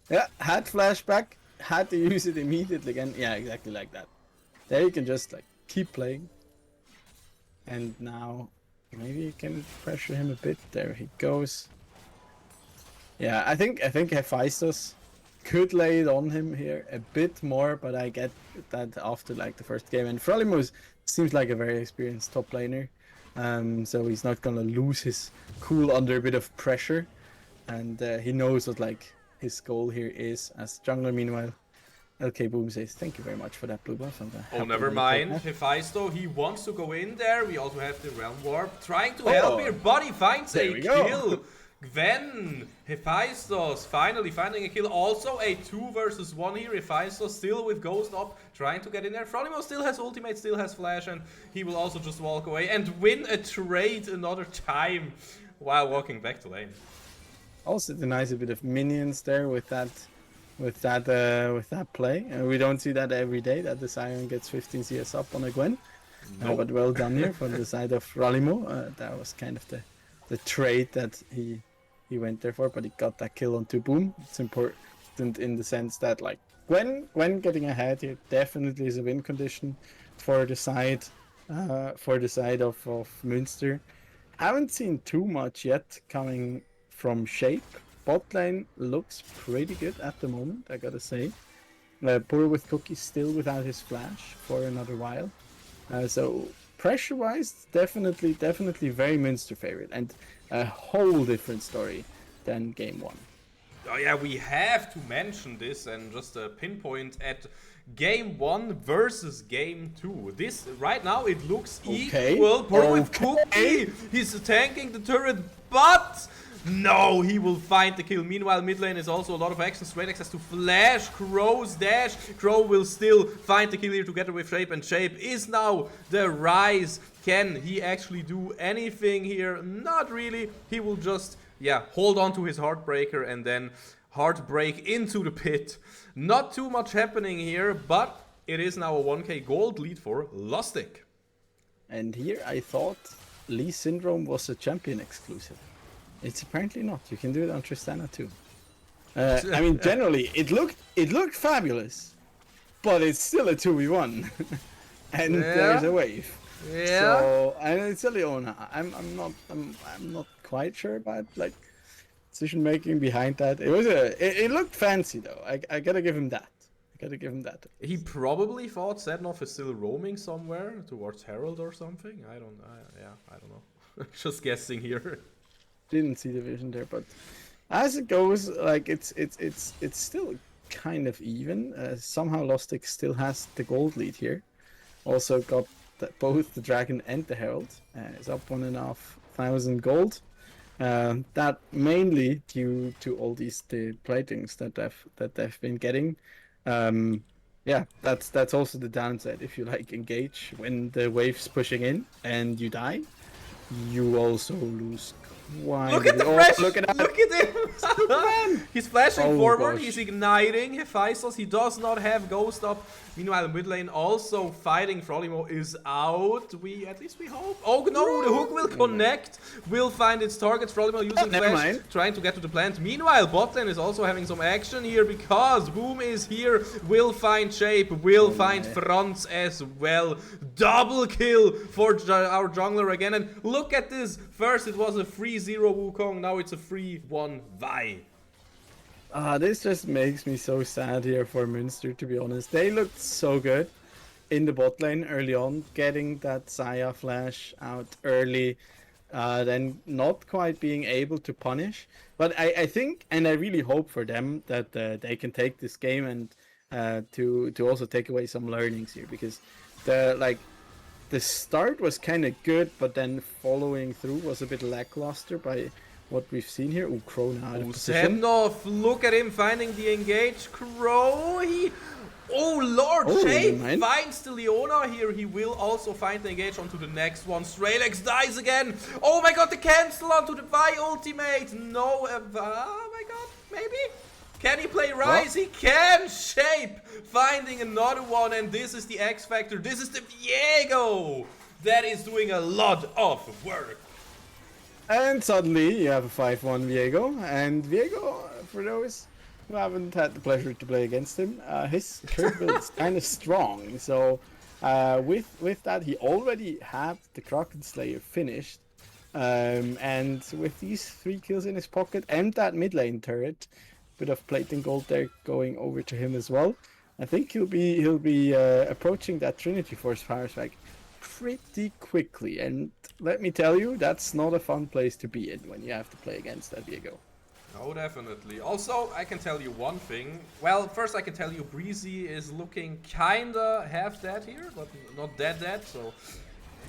Yeah, had flashback, had to use it immediately again. Yeah, exactly like that. There you can just like keep playing. And now maybe you can pressure him a bit. There he goes. Yeah, I think Hephaestus could lay it on him here a bit more, but I get that after like the first game. And Frolimus seems like a very experienced top laner, so he's not gonna lose his cool under a bit of pressure, and he knows what like his goal here is as jungler. Meanwhile, LK Boom says thank you very much for that blue buff. Oh, never mind. Hephaestus, he wants to go in there. We also have the Realm Warp trying to help here, but he finds a kill. Gwen, Hephaestus finally finding a kill. Also a 2 versus 1 here. Hephaestus still with Ghost up, trying to get in there. Frolimo still has ultimate, still has flash, and he will also just walk away and win a trade another time while walking back to lane. Also denies a bit of minions there with that play. We don't see that every day that the Sion gets 15 CS up on a Gwen. Nope. But well done here from the side of Frolimo. That was kind of the trade that he went there for, but he got that kill onto Boom. It's important in the sense that like Gwen getting ahead here definitely is a win condition for the side of Münster. Haven't seen too much yet coming from Shape. Bot lane looks pretty good at the moment, I gotta say. Puro with Cookie still without his flash for another while. So pressure-wise, definitely very Münster favorite, and a whole different story than Game 1. Oh yeah, we have to mention this and just pinpoint at Game 1 versus Game 2. This, right now, it looks equal. Poro with Cookie, he's tanking the turret, but no, he will find the kill. Meanwhile, mid lane is also a lot of action. Straight access to flash. Crow's dash. Crow will still find the kill here together with Shape. And Shape is now the rise. Can he actually do anything here? Not really. He will just, yeah, hold on to his Heartbreaker and then Heartbreak into the pit. Not too much happening here, but it is now a 1k gold lead for Lostik. And here I thought Lee Syndrome was a champion exclusive. It's apparently not. You can do it on Tristana too. I mean, generally, it looked fabulous, but it's still a 2v1, and there's a wave. Yeah. So, and it's a Leona. I'm not quite sure about like decision making behind that. It looked fancy though. I gotta give him that. He probably thought Sednov is still roaming somewhere towards Herald or something. I don't know. Just guessing here. Didn't see the vision there, but as it goes, like it's still kind of even. Somehow Lostik still has the gold lead here. Also got both the dragon and the herald. Is up 1.5 1,000 gold. That mainly due to all the platings that they've been getting. Yeah, that's also the downside. If you like engage when the wave's pushing in and you die, you also lose quite Look a at bit. the Oh, fresh! look at that! Look at him! Superman! He's flashing Oh, forward, gosh. he's igniting Hephaestus, he does not have Ghost up. Meanwhile, mid lane also fighting. Frolimo is out. At least we hope. Oh no, the hook will connect. Will find its target. Frolimo using never flash, mind. trying to get to the plant. Meanwhile, bot lane is also having some action here because Boom is here. Will find shape. Will find fronts as well. Double kill for our jungler again. And look at this. First it was a 3-0 Wukong. Now it's a 3-1 Vi. This just makes me so sad here for Münster, to be honest. They looked so good in the bot lane early on, getting that Saya flash out early, then not quite being able to punish. But I think, and I really hope for them that they can take this game and to also take away some learnings here, because the start was kind of good, but then following through was a bit lackluster by what we've seen here. Ooh, Crow now out of position. Semnov, look at him finding the engage. Crow, oh Lord, Shape finds the Leona here. He will also find the engage onto the next one. Stralex dies again. Oh my god, the cancel onto the Vi ultimate. No, oh my god, maybe? Can he play Rise? What? He can! Shape finding another one, and this is the X Factor. This is the Viego that is doing a lot of work. And suddenly you have a 5-1 Viego, and Viego, for those who haven't had the pleasure to play against him, his turret build is kind of strong. So with that, he already had the Kraken Slayer finished, and with these 3 kills in his pocket and that mid lane turret, bit of plating gold there going over to him as well. I think he'll be approaching that Trinity Force power spike pretty quickly, and let me tell you, that's not a fun place to be in when you have to play against that Viego. Oh, definitely. Also, I can tell you one thing. Well, first I can tell you Breezy is looking kinda half dead here, but not dead. So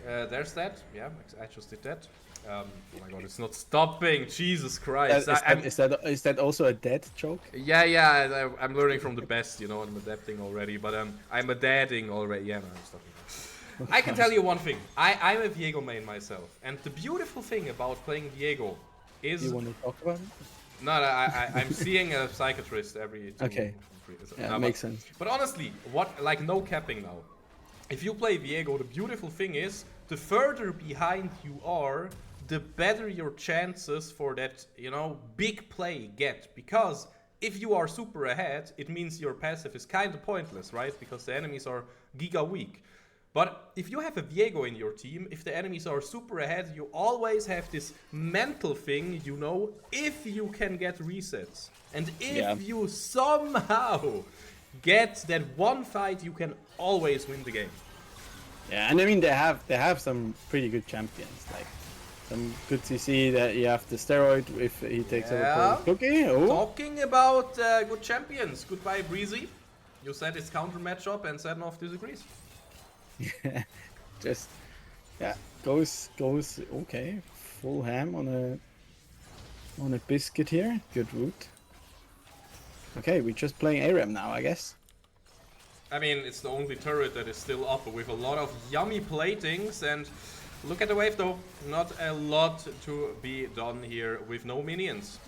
there's that. Yeah, I just did that. Oh my god, it's not stopping. Jesus Christ. Is that also a dead joke? Yeah, I'm learning from the best, you know, I'm adapting already, but I'm adapting already. Yeah, no, I'm stopping. I can tell you one thing. I'm a Viego main myself, and the beautiful thing about playing Viego is... You want to talk about it? No, I'm seeing a psychiatrist every 2 Okay. 3 days. Yeah, makes sense. But honestly, no capping now. If you play Viego, the beautiful thing is, the further behind you are, the better your chances for that, you know, big play get. Because if you are super ahead, it means your passive is kind of pointless, right? Because the enemies are giga weak. But if you have a Viego in your team, if the enemies are super ahead, you always have this mental thing, you know, if you can get resets. And if you somehow get that one fight, you can always win the game. Yeah, and I mean, they have some pretty good champions, like some good CC that you have the steroid if he takes over Cookie. Oh. Talking about good champions, goodbye Breezy. You said it's counter matchup and Sednov disagrees. Just goes okay. Full ham on a biscuit here. Good route. Okay, we're just playing ARAM now, I guess. I mean, it's the only turret that is still up with a lot of yummy platings, and look at the wave though. Not a lot to be done here with no minions.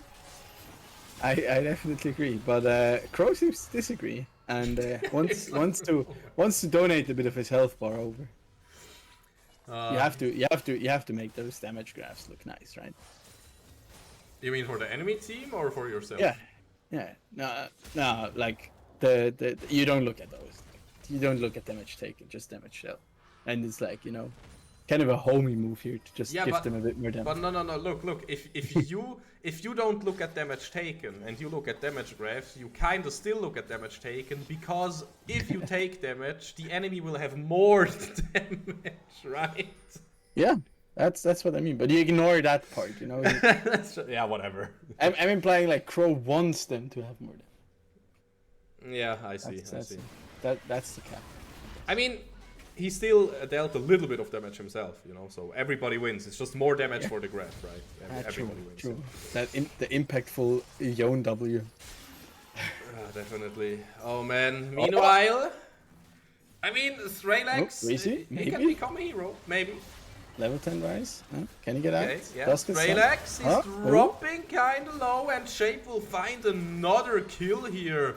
I definitely agree, but Crow seems to disagree and wants to donate a bit of his health bar over. You have to make those damage graphs look nice, right? You mean for the enemy team or for yourself? Yeah. No, like the you don't look at those. You don't look at damage taken, just damage dealt. And it's like, you know, kind of a homie move here to just give them a bit more damage. But no, look, if you don't look at damage taken and you look at damage graphs, you kind of still look at damage taken, because if you take damage, the enemy will have more damage, right? Yeah, that's what I mean. But you ignore that part, you know. Yeah, whatever. I'm implying like Crow wants them to have more damage. Yeah, I see. That's the cap. I mean, he still dealt a little bit of damage himself, you know. So everybody wins. It's just more damage for the grab, right? Everybody wins. True. The impactful Yon W. Definitely. Oh man. Meanwhile, I mean, Strelax, he can become a hero, maybe. Level 10 rise. Huh? Can he get out? Yeah. Strelax is dropping kind of low, and Shape will find another kill here.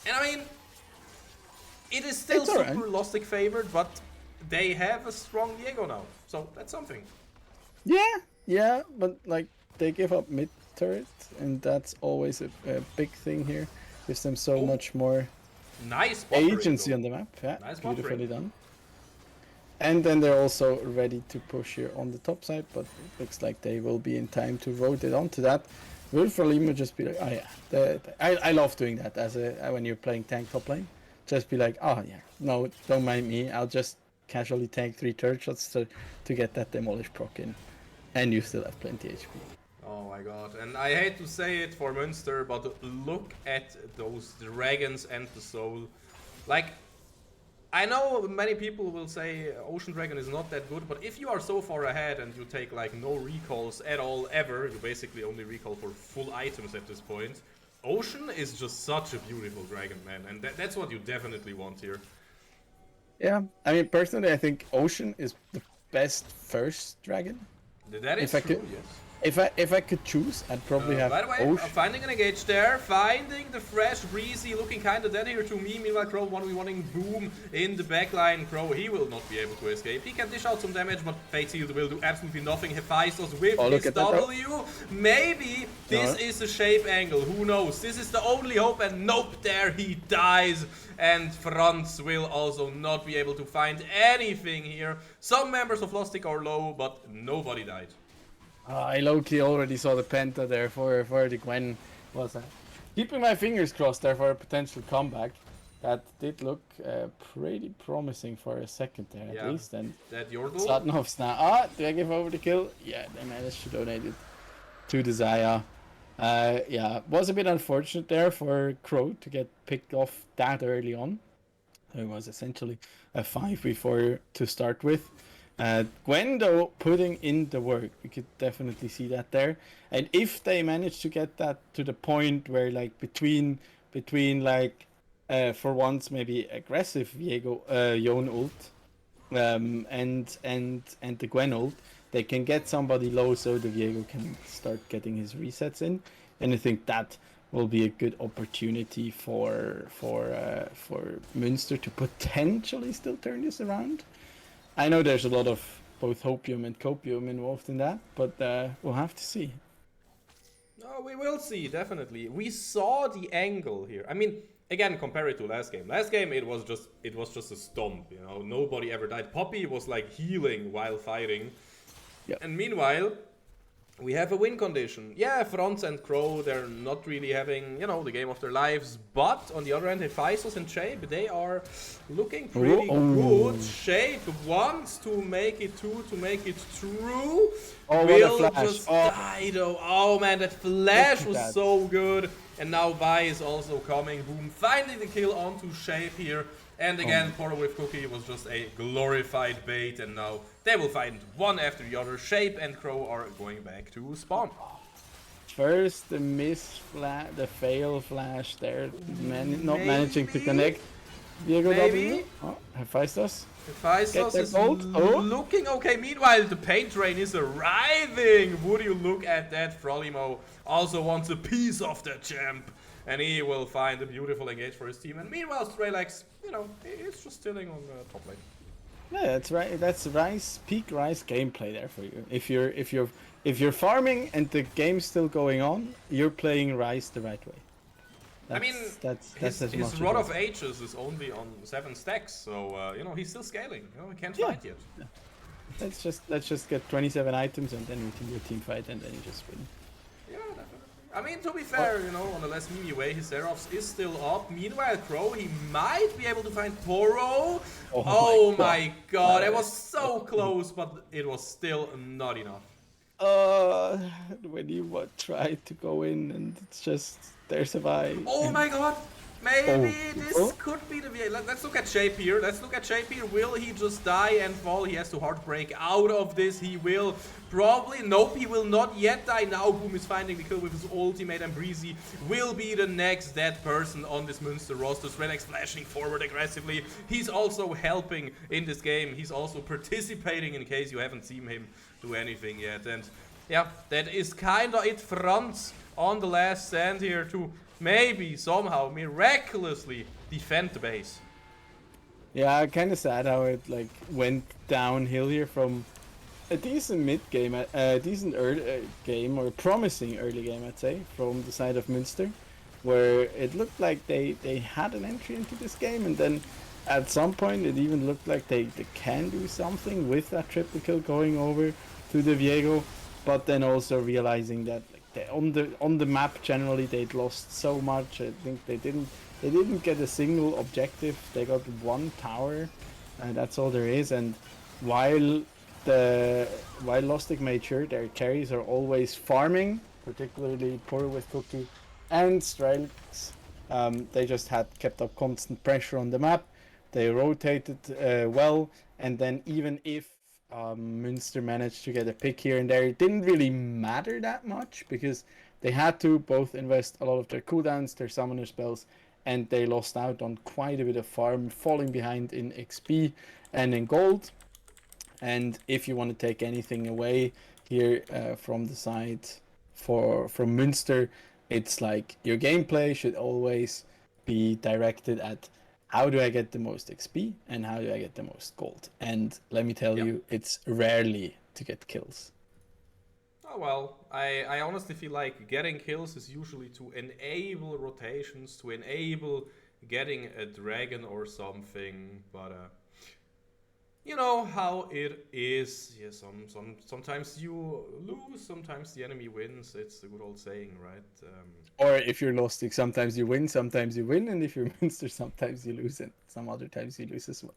And I mean, it is still super Lostik favored, but they have a strong Diego now, so that's something. Yeah, but like they give up mid turret, and that's always a big thing here. Gives them so much more agency on the map. Yeah, beautifully done. And then they're also ready to push here on the top side, but it looks like they will be in time to rotate onto that. Will Frolimo just be like, oh yeah, I love doing that as when you're playing tank top lane. Just be like, oh yeah, no, don't mind me. I'll just casually tank 3 turret shots to get that demolish proc in, and you still have plenty HP. Oh my god, and I hate to say it for Münster, but look at those dragons and the soul. Like, I know many people will say Ocean Dragon is not that good, but if you are so far ahead and you take like no recalls at all ever, you basically only recall for full items at this point. Ocean is just such a beautiful dragon, man, and that's what you definitely want here. Yeah, I mean, personally, I think Ocean is the best first dragon. That is true, yes. If I could choose, I'd probably have By the way, Ocean. Finding an engage there, finding the fresh Breezy, looking kind of dead here to me. Meanwhile, Crow 1v1ing Boom in the backline. Crow, he will not be able to escape. He can dish out some damage, but Fate Shield will do absolutely nothing. Hephaestus with his W. Maybe this is a shape angle, who knows? This is the only hope, and nope, there he dies. And Franz will also not be able to find anything here. Some members of Lostik are low, but nobody died. I low-key already saw the Penta there for the Gwen. Was keeping my fingers crossed there for a potential comeback. That did look pretty promising for a second there at least. And that Yordle? Satnov's now. Do I give over the kill? Yeah, they managed to donate it to the Zaya. Yeah, was a bit unfortunate there for Crow to get picked off that early on. It was essentially a 5v4 to start with. Gwen, though, putting in the work. We could definitely see that there. And if they manage to get that to the point where, like, between like, for once, maybe aggressive Yon ult and the Gwen ult, they can get somebody low so the Viego can start getting his resets in. And I think that will be a good opportunity for Münster to potentially still turn this around. I know there's a lot of both hopium and copium involved in that, but we'll have to see. No, we will see, definitely. We saw the angle here. I mean, again, compare it to last game. Last game, it was just a stomp, you know. Nobody ever died. Poppy was like healing while fighting. Yep. And meanwhile, we have a win condition. Yeah, Franz and Crow, they're not really having, you know, the game of their lives. But on the other hand, Hephaestus and Shape, they are looking pretty good. Shape wants to make it two, to make it true. Oh, Will what a flash. just die though. Oh man, that flash was so good. And now Vi is also coming. Boom, finding the kill onto Shape here. And again, Poro with Cookie was just a glorified bait, and now they will find one after the other. Shape and Crow are going back to spawn. First, the the fail flash there, not managing to connect. Diego W. Oh, Hephaestus. Hephaestus is looking okay. Meanwhile, the paint train is arriving. Would you look at that? Frolimo also wants a piece of the champ. And he will find a beautiful engage for his team. And meanwhile, Strelax, you know, he's just chilling on the top lane. Yeah, that's right. That's peak Rice gameplay there for you. If you're farming and the game's still going on, you're playing Rice the right way. I mean, his Rod of Ages is only on 7 stacks, so you know, he's still scaling. You know, he can't fight yet. Yeah. Let's just get 27 items and then we can do a team fight and then you just win. Yeah, definitely. I mean, to be fair, you know, on a less meme way, his Xerox is still up. Meanwhile, Crow, he might be able to find Poro. Oh my god, it was so close, but it was still not enough. When you try to go in and it's just, there's a vibe. Oh my god! Maybe this Oh, could be the VA. Let's look at Shape here. Let's look at Shape here. Will he just die and fall? He has to hard break out of this. He will probably. Nope, he will not yet die. Now Boom is finding the kill with his ultimate, and Breezy will be the next dead person on this Münster roster. Srenex flashing forward aggressively. He's also helping in this game. He's also participating in case you haven't seen him do anything yet. And yeah, that is kinda it. Franz on the last stand here to maybe somehow miraculously defend the base. yeah, kind of sad how it like went downhill here from a decent mid game, a decent early game or promising early game, I'd say, from the side of Münster, where it looked like they had an entry into this game, and then at some point it even looked like they can do something with that triple kill going over to the Viego, but then also realizing that like, on the map generally they'd lost so much. I think they didn't get a single objective. They got one tower, and that's all there is. And while while Lostik made sure their carries are always farming, particularly poor with Cookie and Strelix, they just had kept up constant pressure on the map. They rotated well, and then even if Münster managed to get a pick here and there, it didn't really matter that much because they had to both invest a lot of their cooldowns, their summoner spells, and they lost out on quite a bit of farm, falling behind in XP and in gold. And if you want to take anything away here from the side from Münster, it's like your gameplay should always be directed at how do I get the most XP and how do I get the most gold. And let me tell you, it's rarely to get kills. Oh well, I honestly feel like getting kills is usually to enable rotations, to enable getting a dragon or something, but you know how it is. Yeah, sometimes you lose, sometimes the enemy wins. It's the good old saying, right? Or if you're Lostik, sometimes you win, and if you're Münster, sometimes you lose, and some other times you lose as well.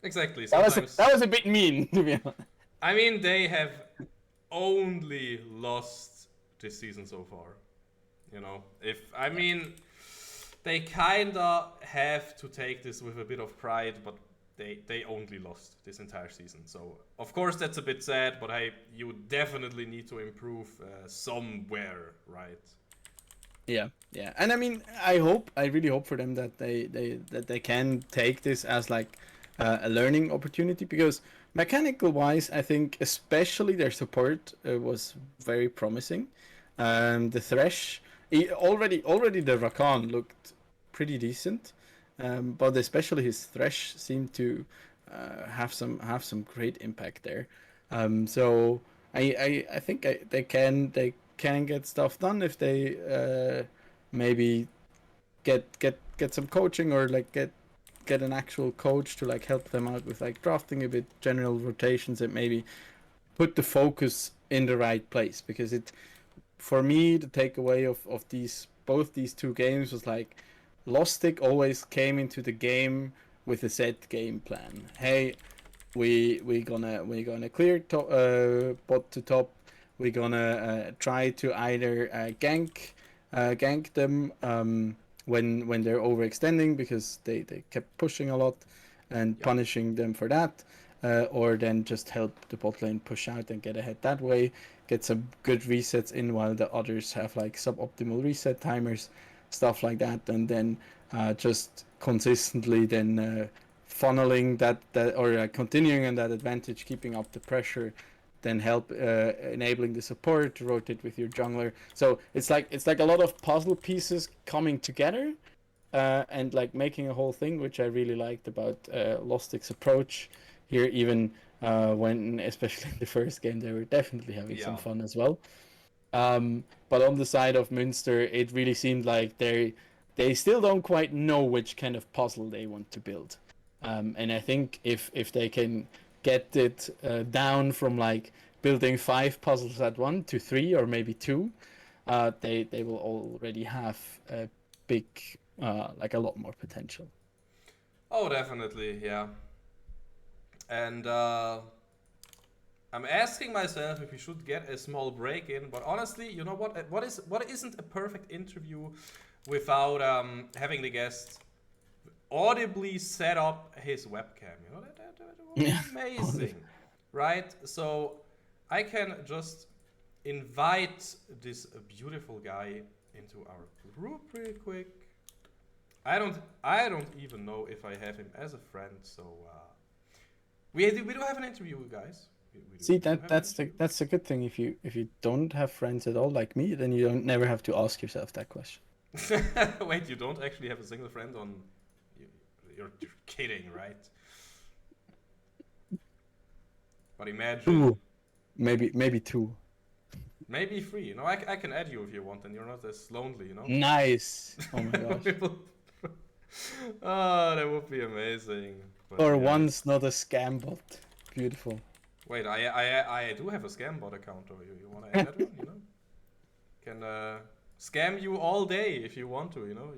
Exactly. That was a bit mean, to be honest. I mean, they have only lost this season so far. You know, they kinda have to take this with a bit of pride, but they only lost this entire season. So of course that's a bit sad, but you definitely need to improve somewhere, right? Yeah, yeah, and I mean, I really hope for them that they can take this as like a learning opportunity, because mechanical wise, I think especially their support was very promising. The Thresh, already the Rakan looked pretty decent, but especially his Thresh seemed to have some great impact there. So I think they can get stuff done if they maybe get some coaching, or like get an actual coach to like help them out with like drafting a bit, general rotations, and maybe put the focus in the right place. Because it, for me, the takeaway of these two games was like Lostik always came into the game with a set game plan. Hey, we're gonna clear bot to top. We're gonna try to either gank them when they're overextending, because they kept pushing a lot and punishing them for that, or then just help the bot lane push out and get ahead that way, get some good resets in while the others have like suboptimal reset timers, stuff like that, and then just consistently then funneling that or continuing on that advantage, keeping up the pressure, then help enabling the support to rotate with your jungler. So it's like a lot of puzzle pieces coming together, and like making a whole thing, which I really liked about Lostik's approach here. Even when, especially in the first game, they were definitely having some fun as well. But on the side of Münster, it really seemed like they still don't quite know which kind of puzzle they want to build. And I think if they can get it down from like building 5 puzzles at one to 3 or maybe 2, they will already have a big like a lot more potential. Oh, definitely, yeah. And I'm asking myself if we should get a small break in, but honestly, you know what? What isn't a perfect interview without having the guest audibly set up his webcam. You know, that would be amazing, right? So I can just invite this beautiful guy into our group real quick. I don't even know if I have him as a friend. So we do have an interview, guys. We See, do have an interview. that's a good thing. If you don't have friends at all like me, then you don't never have to ask yourself that question. Wait, you don't actually have a single friend on? You're kidding, right? But imagine. Two, maybe two. Maybe three. You know, I can add you if you want, and you're not as lonely. You know. Nice. Oh my gosh. Oh, that would be amazing. But For yeah. once, not a scam bot. Beautiful. Wait, I do have a scam bot account. Or you want to add that one? You know, can scam you all day if you want to. You know,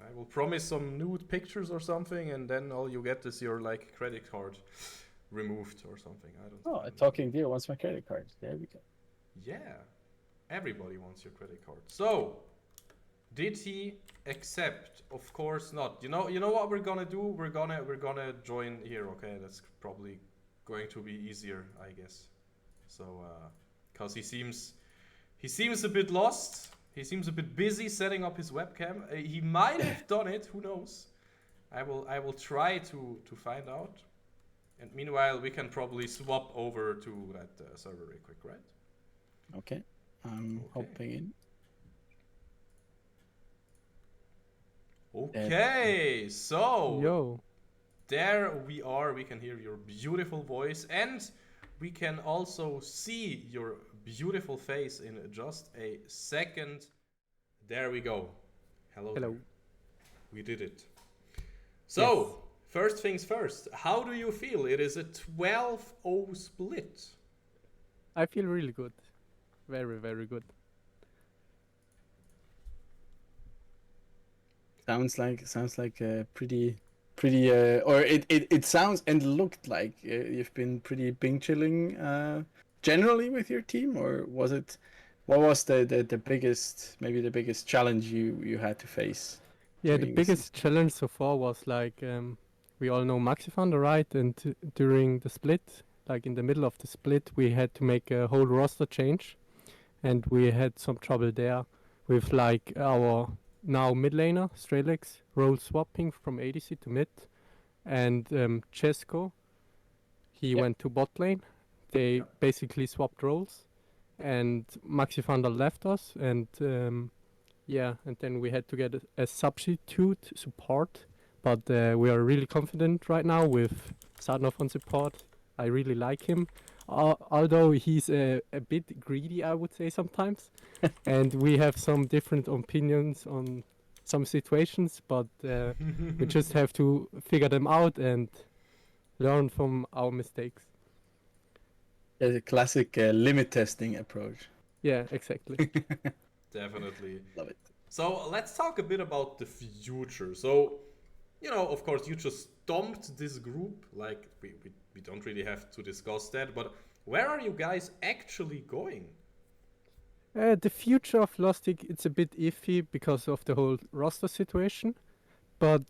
I will promise some nude pictures or something, and then all you get is your like credit card removed or something. I don't. Oh, a talking deer wants my credit card. There we go. Yeah, everybody wants your credit card. So, did he accept? Of course not. You know what we're gonna do? We're gonna join here. Okay, that's probably going to be easier, I guess. So, cause he seems a bit lost. He seems a bit busy setting up his webcam. He might have done it. Who knows? I will try to find out. And meanwhile, we can probably swap over to that server real quick, right? Okay. I'm hopping in. Okay, so Yo. there we are. We can hear your beautiful voice, and we can also see your beautiful face in just a second. There we go. Hello. Hello. There. We did it. So, first things first. How do you feel? It is a 12-0 split. I feel really good. Very, very good. Sounds like a pretty or it sounds and looked like you've been pretty Bing chilling generally with your team, or was it? What was the biggest, maybe the biggest challenge you had to face? Yeah, the during this biggest challenge so far was like we all know Maxifander, right? And during the split, like in the middle of the split, we had to make a whole roster change, and we had some trouble there with like our now mid laner Strelix role swapping from ADC to mid, and Chesko, he Yep. went to bot lane. They basically swapped roles, and Maxifander left us, and yeah, and then we had to get a substitute support, but we are really confident right now with Sadnov on support. I really like him, although he's a bit greedy, I would say sometimes, and we have some different opinions on some situations, but we just have to figure them out and learn from our mistakes. a classic limit testing approach. Yeah, exactly. Definitely. Love it. So let's talk a bit about the future. So, you know, of course, you just stomped this group. Like, we don't really have to discuss that. But where are you guys actually going? The future of Lostik, it's a bit iffy because of the whole roster situation. But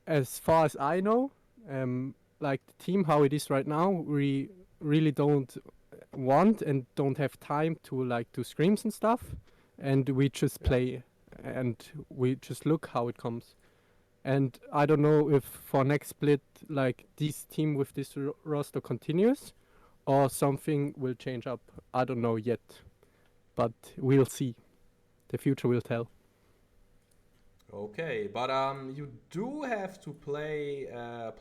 as far as I know, like the team, how it is right now, we really don't want and don't have time to like do screams and stuff. And we just play and we just look how it comes. And I don't know if for next split, like this team with this roster continues or something will change up. I don't know yet, but we'll see. The future will tell. Okay, but you do have to play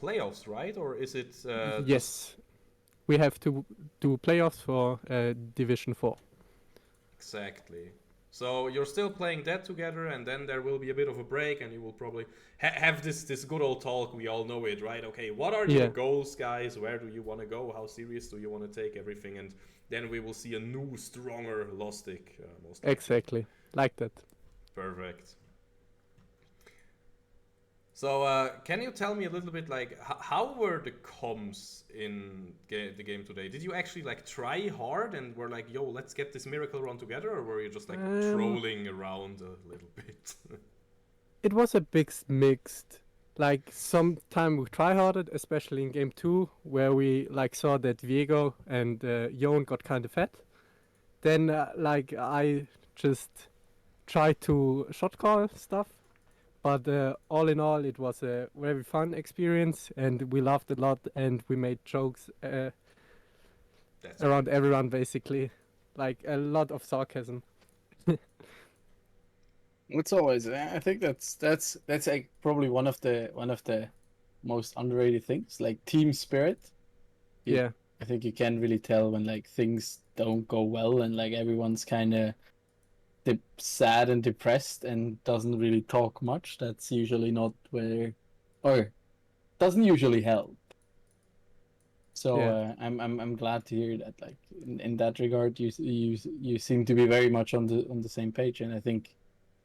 playoffs, right? Or is it? Yes, we have to do playoffs for Division 4. Exactly. So you're still playing that together, and then there will be a bit of a break, and you will probably have this good old talk. We all know it, right? Okay, what are your goals, guys? Where do you want to go? How serious do you want to take everything? And then we will see a new, stronger Lostik. Exactly, like that. Perfect. So, can you tell me a little bit, like, how were the comms in the game today? Did you actually, like, try hard and were like, yo, let's get this miracle run together? Or were you just, like, trolling around a little bit? It was a big mixed. Like sometime we try harder, especially in game 2, where we like saw that Viego and Jon got kind of fat. Then like I just tried to shot call stuff, but all in all, it was a very fun experience, and we laughed a lot, and we made jokes That's around great. everyone basically, like a lot of sarcasm. It's always. I think that's like probably one of the most underrated things, like team spirit. Yeah, I think you can really tell when like things don't go well and like everyone's kind of sad and depressed and doesn't really talk much. That's usually not where, or doesn't usually help. So yeah, I'm glad to hear that. Like in that regard, you seem to be very much on the same page, and I think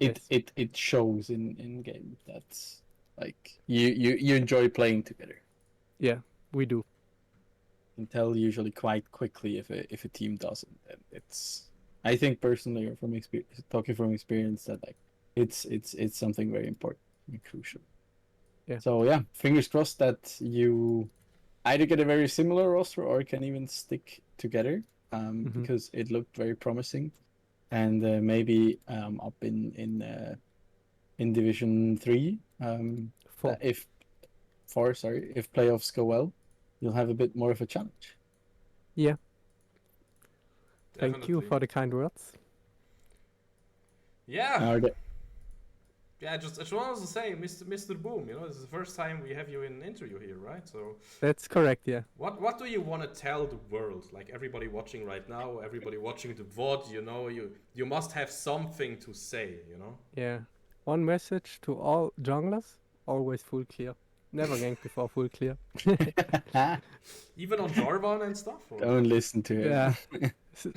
yes, it shows in game. That's like you enjoy playing together. yeah, we do. You can tell usually quite quickly if a team doesn't. And it's I think personally, or from experience, talking from experience, that like it's something very important and crucial. Yeah. So yeah, fingers crossed that you either get a very similar roster or can even stick together, Hmm. because it looked very promising, and maybe up in Division 3, Four. if 4, sorry, if playoffs go well, you'll have a bit more of a challenge. Yeah. Thank you Definitely. for the kind words. Yeah. Are they, Yeah, I just wanted to say, Mr. Boom, you know, this is the first time we have you in an interview here, right? So, That's correct. Yeah. what do you want to tell the world? Like everybody watching right now, everybody watching the VOD, you know, you must have something to say, you know? Yeah. One message to all junglers: always full clear. Never ganked before full clear. Even on Jarvan and stuff? Or? don't listen to him. Yeah.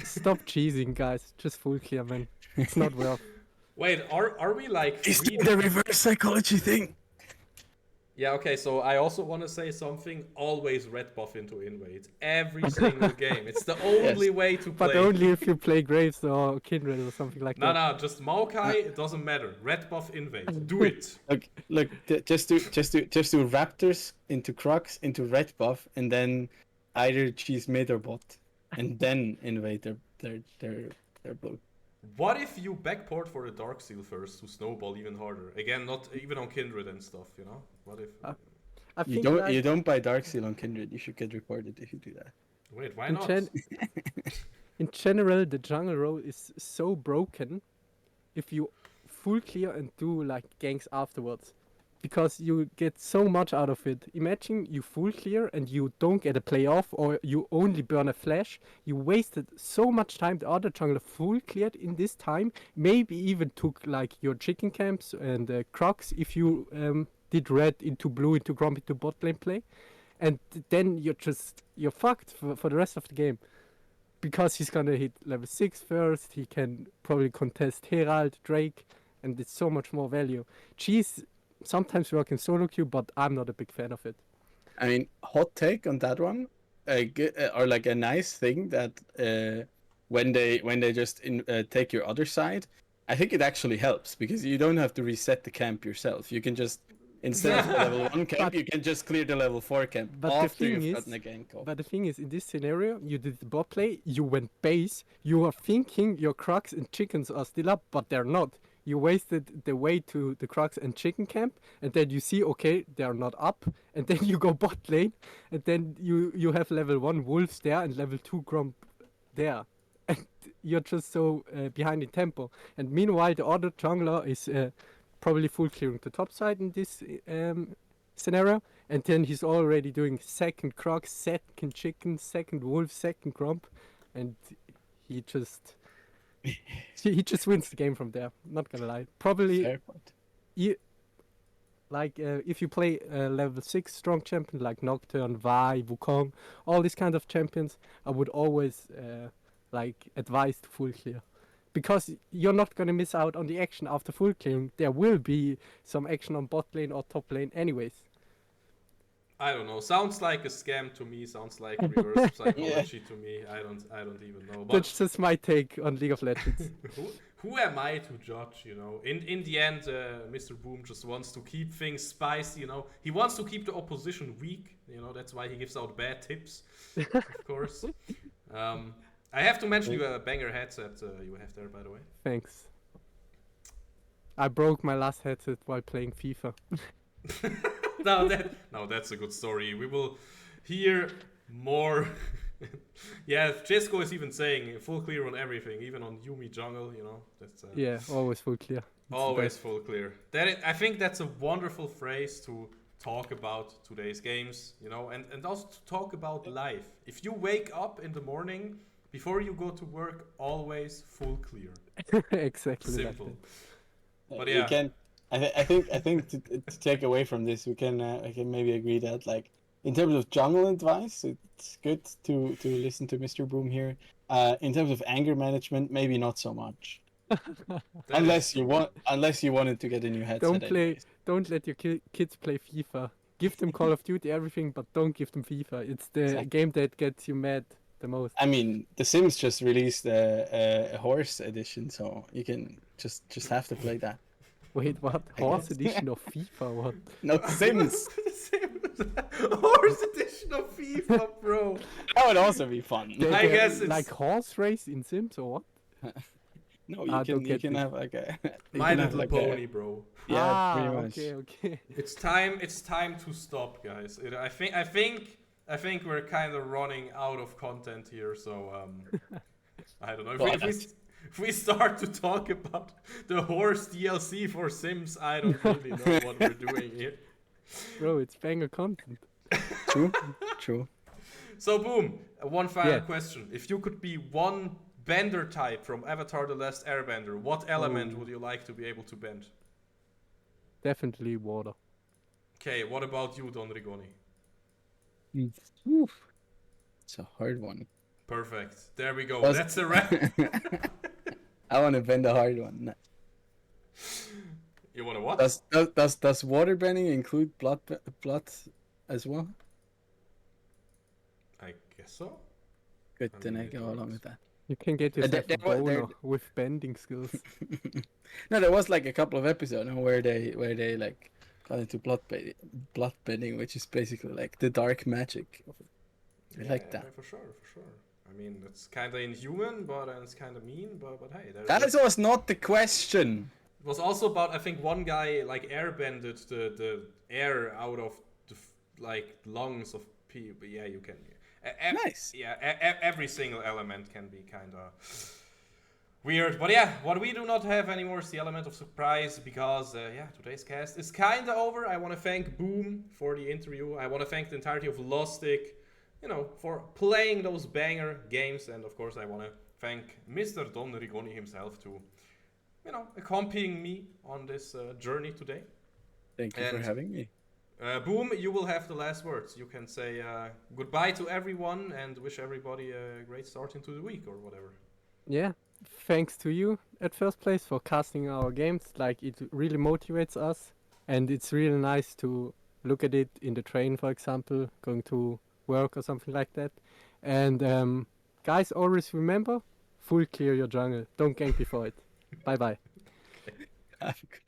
Stop cheesing, guys. Just full clear, man. It's not worth. Wait, are we like He's free? doing the reverse psychology thing. Yeah, okay, so I also want to say something. Always red buff into invade. Every single game. It's the only way to play. But only if you play Graves or Kindred or something like No, that. no, just Maokai, it doesn't matter. Red buff invade. Do it. Look, just do Raptors into Crocs into red buff, and then either choose mid or bot, and then invade their blue. What if you backport for the Dark Seal first to snowball even harder? Again, not even on Kindred and stuff, you know? What if... I You think don't like, you don't buy Dark Seal on Kindred. You should get reported if you do that. Wait, why in, not? in general, the jungle role is so broken if you full clear and do like ganks afterwards, because you get so much out of it. Imagine you full clear and you don't get a play off, or you only burn a flash. You wasted so much time. The other jungler full cleared in this time, maybe even took like your chicken camps and crocs if you did red into blue into grump into bot lane play, and then you're fucked for the rest of the game. Because he's gonna hit level 6 first, he can probably contest Herald, Drake, and it's so much more value. Cheese sometimes work in solo queue, but I'm not a big fan of it. I mean, hot take on that one, or like a nice thing that when they just take your other side, I think it actually helps because you don't have to reset the camp yourself. You can just instead of the level 1 camp, you can just clear the level 4 camp But after the thing you've is, gotten a gank off. But the thing is, in this scenario, you did the bot play, you went base, you are thinking your crocs and chickens are still up, but they're not. You wasted the way to the crocs and chicken camp, and then you see, okay, they're not up, and then you go bot lane, and then you have level 1 wolves there and level 2 grump there. And you're just so behind in tempo. And meanwhile, the other jungler is probably full clearing the top side in this scenario, and then he's already doing second croc, second chicken, second wolf, second grump, and he just wins the game from there. Not gonna lie, probably Fair point. like if you play level 6 strong champion like Nocturne, Vi, Wukong, all these kind of champions, I would always like advise to full clear, because you're not gonna miss out on the action after full clearing. There will be some action on bot lane or top lane anyways. I don't know. Sounds like a scam to me. Sounds like reverse psychology to me. I don't even know. But That's just my take on League of Legends. who am I to judge? You know, in the end, Mr. Boom just wants to keep things spicy. You know, he wants to keep the opposition weak. You know, that's why he gives out bad tips, of course. I have to mention you a banger headset you have there, by the way. Thanks. I broke my last headset while playing FIFA. No, that's a good story. We will hear more. Yeah, Jesco is even saying full clear on everything, even on Yumi jungle. You know, that's Yeah, always full clear. It's always full clear. I think that's a wonderful phrase to talk about today's games. You know, and also to talk about life. If you wake up in the morning before you go to work, always full clear. Exactly. Simple. But We yeah. can. I think to take away from this, we can maybe agree that like in terms of jungle advice, it's good to listen to Mr. Boom here. In terms of anger management, maybe not so much. Unless you wanted to get a new headset. Don't let your kids play FIFA. Give them Call of Duty everything, but don't give them FIFA. It's the game that gets you mad the most. I mean, The Sims just released a horse edition, so you can just have to play that. Wait, what? I Horse guess. edition of FIFA? What? No, Sims. Horse edition of FIFA, bro. That would also be fun. I guess it's like horse race in Sims or what? No, I don't you get can it. have like a My you can have Little like Pony, bro. Yeah, pretty much. Okay. It's time to stop, guys. I think we're kind of running out of content here, so I don't know. If we start to talk about the horse DLC for Sims, I don't really know what we're doing here. Bro, it's banger content. True. So, Boom, one final question. If you could be one bender type from Avatar: The Last Airbender, what element would you like to be able to bend? Definitely water. Okay, what about you, Don Rigoni? Oof. It's a hard one. Perfect. There we go. Does- That's a wrap. I want to bend a hard one. You want to what? Does water bending include blood as well? I guess so. Good, I then mean, I it go along works. with that. You can get yourself there a wa- boner there- with bending skills. No, there was like a couple of episodes where they like got into blood bending, which is basically like the dark magic of it. I like that. For sure. I mean, it's kind of inhuman, but it's kind of mean. But hey, That was not the question. It was also about, I think, one guy like airbended the air out of the like lungs of people. Yeah, you can. Nice. Yeah, every single element can be kind of weird. But yeah, what we do not have anymore is the element of surprise because today's cast is kind of over. I want to thank Boom for the interview. I want to thank the entirety of Lostik, for playing those banger games, and of course I want to thank Mr. Don Rigoni himself to, accompanying me on this journey today. Thank you for having me. Boom, you will have the last words. You can say goodbye to everyone and wish everybody a great start into the week or whatever. Yeah, thanks to you at first place for casting our games. Like, it really motivates us, and it's really nice to look at it in the train, for example, going to work or something like that. And guys, always remember, full clear your jungle. Don't gank before it. Bye bye. Have a good